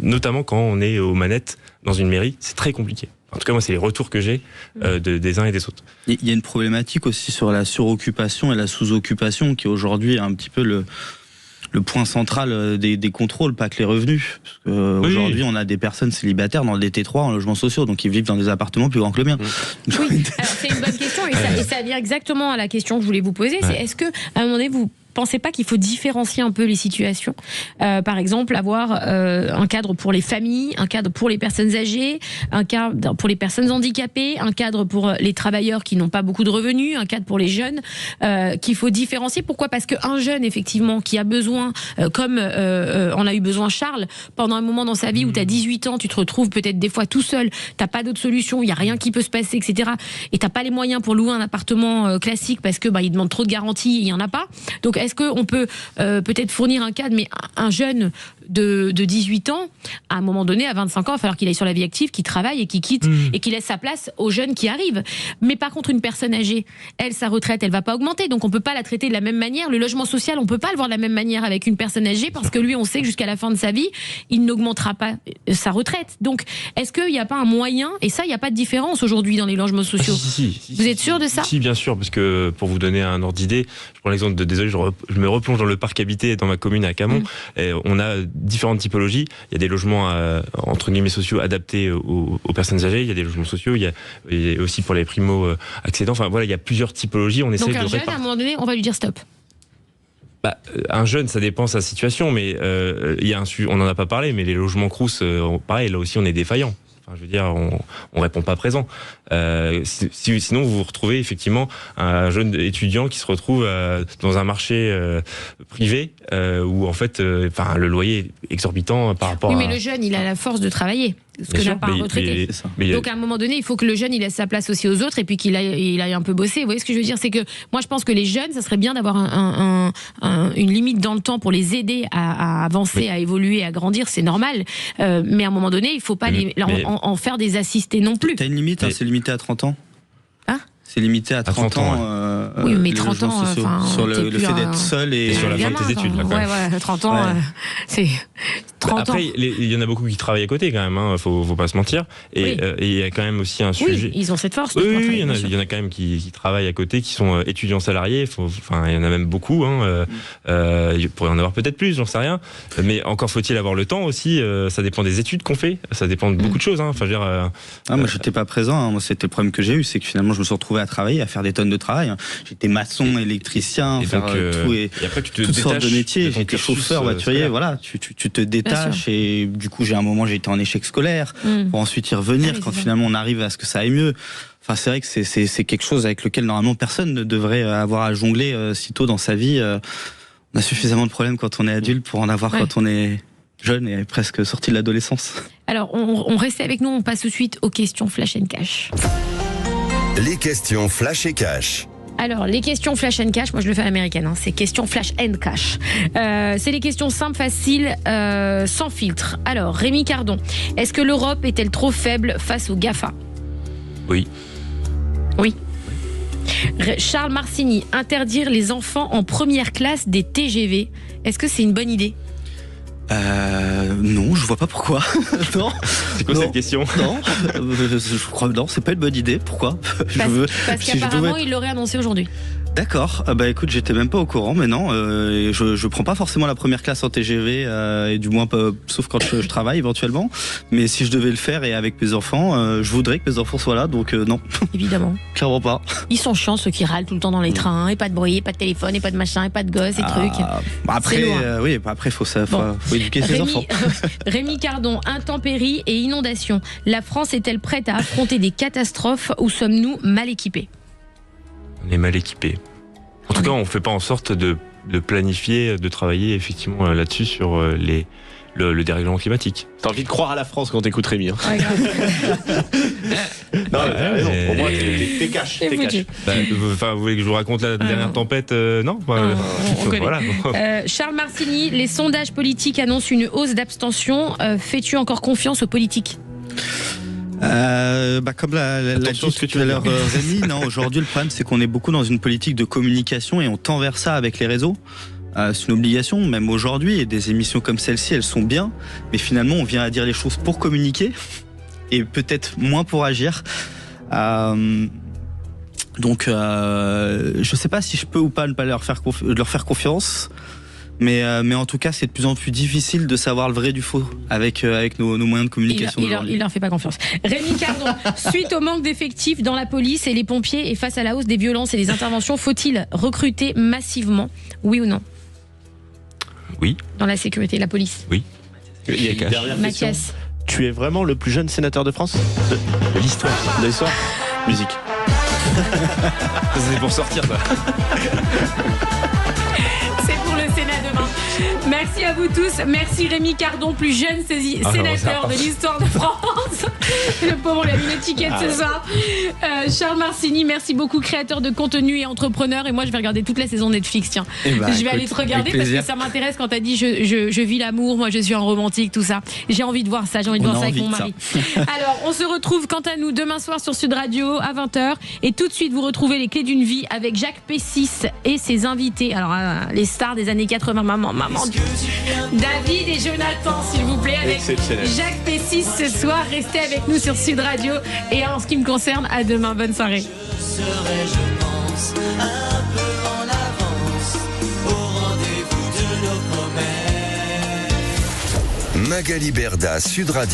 D: notamment quand on est aux manettes dans une mairie. C'est très compliqué. En tout cas, moi, c'est les retours que j'ai des uns et des autres.
E: Il y a une problématique aussi sur la suroccupation et la sous-occupation qui aujourd'hui est un petit peu le point central des contrôles, pas que les revenus. Parce que aujourd'hui, on a des personnes célibataires dans des T3 en logements sociaux, donc ils vivent dans des appartements plus grands que le mien.
B: Oui, alors c'est une bonne question et ça vient exactement à la question que je voulais vous poser. C'est est-ce que à un moment donné, vous pensez pas qu'il faut différencier un peu les situations, par exemple avoir un cadre pour les familles, un cadre pour les personnes âgées, un cadre pour les personnes handicapées, un cadre pour les travailleurs qui n'ont pas beaucoup de revenus, un cadre pour les jeunes, qu'il faut différencier. Pourquoi ? Parce qu'un jeune effectivement qui a besoin, comme on a eu besoin Charles, pendant un moment dans sa vie où tu as 18 ans, tu te retrouves peut-être des fois tout seul, t'as pas d'autre solution, il y a rien qui peut se passer, etc. Et t'as pas les moyens pour louer un appartement classique parce que il demande trop de garanties et il y en a pas. Donc est-ce qu'on peut peut-être fournir un cadre, mais un jeune de 18 ans, à un moment donné, à 25 ans, il va falloir qu'il aille sur la vie active, qu'il travaille et qu'il quitte et qu'il laisse sa place aux jeunes qui arrivent. Mais par contre, une personne âgée, elle, sa retraite, elle va pas augmenter, donc on peut pas la traiter de la même manière. Le logement social, on peut pas le voir de la même manière avec une personne âgée parce que lui, on sait que jusqu'à la fin de sa vie, il n'augmentera pas sa retraite. Donc, est-ce qu'il n'y a pas un moyen, et ça, il n'y a pas de différence aujourd'hui dans les logements sociaux. Vous êtes sûr de ça ?
D: Si, bien sûr, parce que pour vous donner un ordre d'idée, je prends l'exemple de, désolé, je me replonge dans le parc habité dans ma commune à Camon. Et on a différentes typologies. Il y a des logements entre guillemets sociaux adaptés aux personnes âgées. Il y a des logements sociaux. Il y a aussi pour les primo accédants. Enfin voilà, il y a plusieurs typologies. On essaie
B: donc
D: de
B: un jeune, à un moment donné, on va lui dire stop.
D: Un jeune, ça dépend de sa situation, mais il y a on n'en a pas parlé, mais les logements Crous, pareil, là aussi on est défaillant. Enfin, je veux dire, on répond pas présent. Sinon, vous vous retrouvez effectivement un jeune étudiant qui se retrouve dans un marché privé où en fait, le loyer est exorbitant par rapport.
B: Oui, mais le jeune, il a la force de travailler. Ce que n'a pas un retraité. Donc à un moment donné, il faut que le jeune il laisse sa place aussi aux autres et puis qu'il aille un peu bosser. Vous voyez ce que je veux dire ? C'est que moi je pense que les jeunes, ça serait bien d'avoir une limite dans le temps pour les aider à avancer, à évoluer, à grandir, c'est normal. Mais à un moment donné, il ne faut pas en faire des assistés non plus.
E: T'as une limite, c'est limité à 30 ans.
B: Hein ?
E: C'est limité à 30 ans.
B: Oui, mais 30 ans,
E: sur le fait d'être seul et
D: sur la fin de tes études.
B: Ouais, 30 ans, c'est 30
D: après,
B: ans.
D: Il y en a beaucoup qui travaillent à côté quand même, faut pas se mentir. Et il y a quand même aussi un sujet.
B: Oui, ils ont cette force.
D: Oui, il y en a quand même qui travaillent à côté, qui sont étudiants salariés. Il y en a même beaucoup. Il pourrait y en avoir peut-être plus, j'en sais rien. Mais encore faut-il avoir le temps aussi. Ça dépend des études qu'on fait. Ça dépend de beaucoup de choses. Enfin, je veux dire,
E: moi, j'étais pas présent. Moi, c'était le problème que j'ai eu, c'est que finalement, je me suis retrouvé à travailler, à faire des tonnes de travail. J'étais maçon, électricien,
D: et
E: faire
D: donc,
E: tout et
D: après, tu te
E: toutes sortes de métiers.
D: De
E: j'étais chauffeur, voiturier, voilà. Tu te détaches et du coup, j'ai un moment, j'ai été en échec scolaire pour ensuite y revenir quand finalement on arrive à ce que ça aille mieux. Enfin, c'est vrai que c'est quelque chose avec lequel normalement personne ne devrait avoir à jongler si tôt dans sa vie. On a suffisamment de problèmes quand on est adulte pour en avoir quand on est jeune et presque sorti de l'adolescence.
B: Alors, on reste avec nous, on passe tout de suite aux questions Flash and Cash.
A: Les questions Flash et Cash.
B: Alors, les questions Flash and Cash, moi je le fais à l'américaine, c'est questions Flash and Cash. C'est les questions simples, faciles, sans filtre. Alors, Rémi Cardon, est-ce que l'Europe est-elle trop faible face aux GAFA ?
D: Oui.
B: Oui. Charles Marcini, interdire les enfants en première classe des TGV, est-ce que c'est une bonne idée ?
E: Non, je vois pas pourquoi. Non.
D: C'est quoi cette question ?
E: Non, je crois non, c'est pas une bonne idée. Pourquoi ?
B: Parce qu'apparemment, il l'aurait annoncé aujourd'hui.
E: D'accord. Écoute, j'étais même pas au courant, mais non, je prends pas forcément la première classe en TGV, et du moins sauf quand je travaille éventuellement. Mais si je devais le faire et avec mes enfants, je voudrais que mes enfants soient là, donc non.
B: Évidemment.
E: Clairement pas.
B: Ils sont chiants ceux qui râlent tout le temps dans les trains, et pas de bruit, et pas de téléphone, et pas de machin, et pas de gosses, et trucs.
E: Après, oui, après faut éduquer ses enfants.
B: Rémi Cardon, intempéries et inondations. La France est-elle prête à affronter des catastrophes ou sommes-nous mal équipés ?
D: On est mal équipés. En tout cas, on ne fait pas en sorte de planifier, de travailler effectivement là-dessus sur le dérèglement climatique.
C: T'as envie de croire à la France quand t'écoutes Rémi. Hein.
B: Ouais,
C: non, mais pour moi, t'es cash.
D: Vous voulez que je vous raconte la dernière tempête ? Non,
B: on connaît.
D: Voilà.
B: Charles Marcini, les sondages politiques annoncent une hausse d'abstention. Fais-tu encore confiance aux politiques ?
E: Comme l'a dit tout à l'heure Rémi, non, aujourd'hui le problème c'est qu'on est beaucoup dans une politique de communication et on tend vers ça avec les réseaux. C'est une obligation, même aujourd'hui, et des émissions comme celle-ci, elles sont bien, mais finalement on vient à dire les choses pour communiquer et peut-être moins pour agir. Donc je sais pas si je peux ou pas ne pas leur faire confiance. Mais en tout cas, c'est de plus en plus difficile de savoir le vrai du faux avec nos moyens de communication.
B: Il leur fait pas confiance. Rémi Cardon, suite au manque d'effectifs dans la police et les pompiers et face à la hausse des violences et des interventions, faut-il recruter massivement, oui ou non?
D: Oui.
B: Dans la sécurité, la police.
D: Oui.
C: Il y a une dernière question.
B: Mathias.
C: Tu es vraiment le plus jeune sénateur de France de l'histoire. De l'histoire. Musique.
D: C'est pour sortir, ça.
B: C'est pour le Sénat demain. Merci à vous tous. Merci Rémi Cardon, plus jeune sénateur de l'histoire de France. Le pauvre, on lui a mis l'étiquette ce soir. Charles Marcini, merci beaucoup, créateur de contenu et entrepreneur. Et moi, je vais regarder toute la saison Netflix. Tiens, je vais aller te regarder parce que ça m'intéresse quand t'as dit je vis l'amour, moi je suis un romantique, tout ça. J'ai envie de voir ça, j'ai envie de voir ça avec mon mari. Alors, on se retrouve quant à nous demain soir sur Sud Radio à 20h. Et tout de suite, vous retrouvez les clés d'une vie avec Jacques Pessis et ses invités. Alors, les stars des années 80, maman. David et Jonathan, s'il vous plaît, avec Jacques Pessis ce soir. Restez avec nous sur Sud Radio. Et en ce qui me concerne, à demain. Bonne soirée.
G: Je serai, je pense, un peu en avance au rendez-vous de nos promesses.
A: Magali Berda, Sud Radio.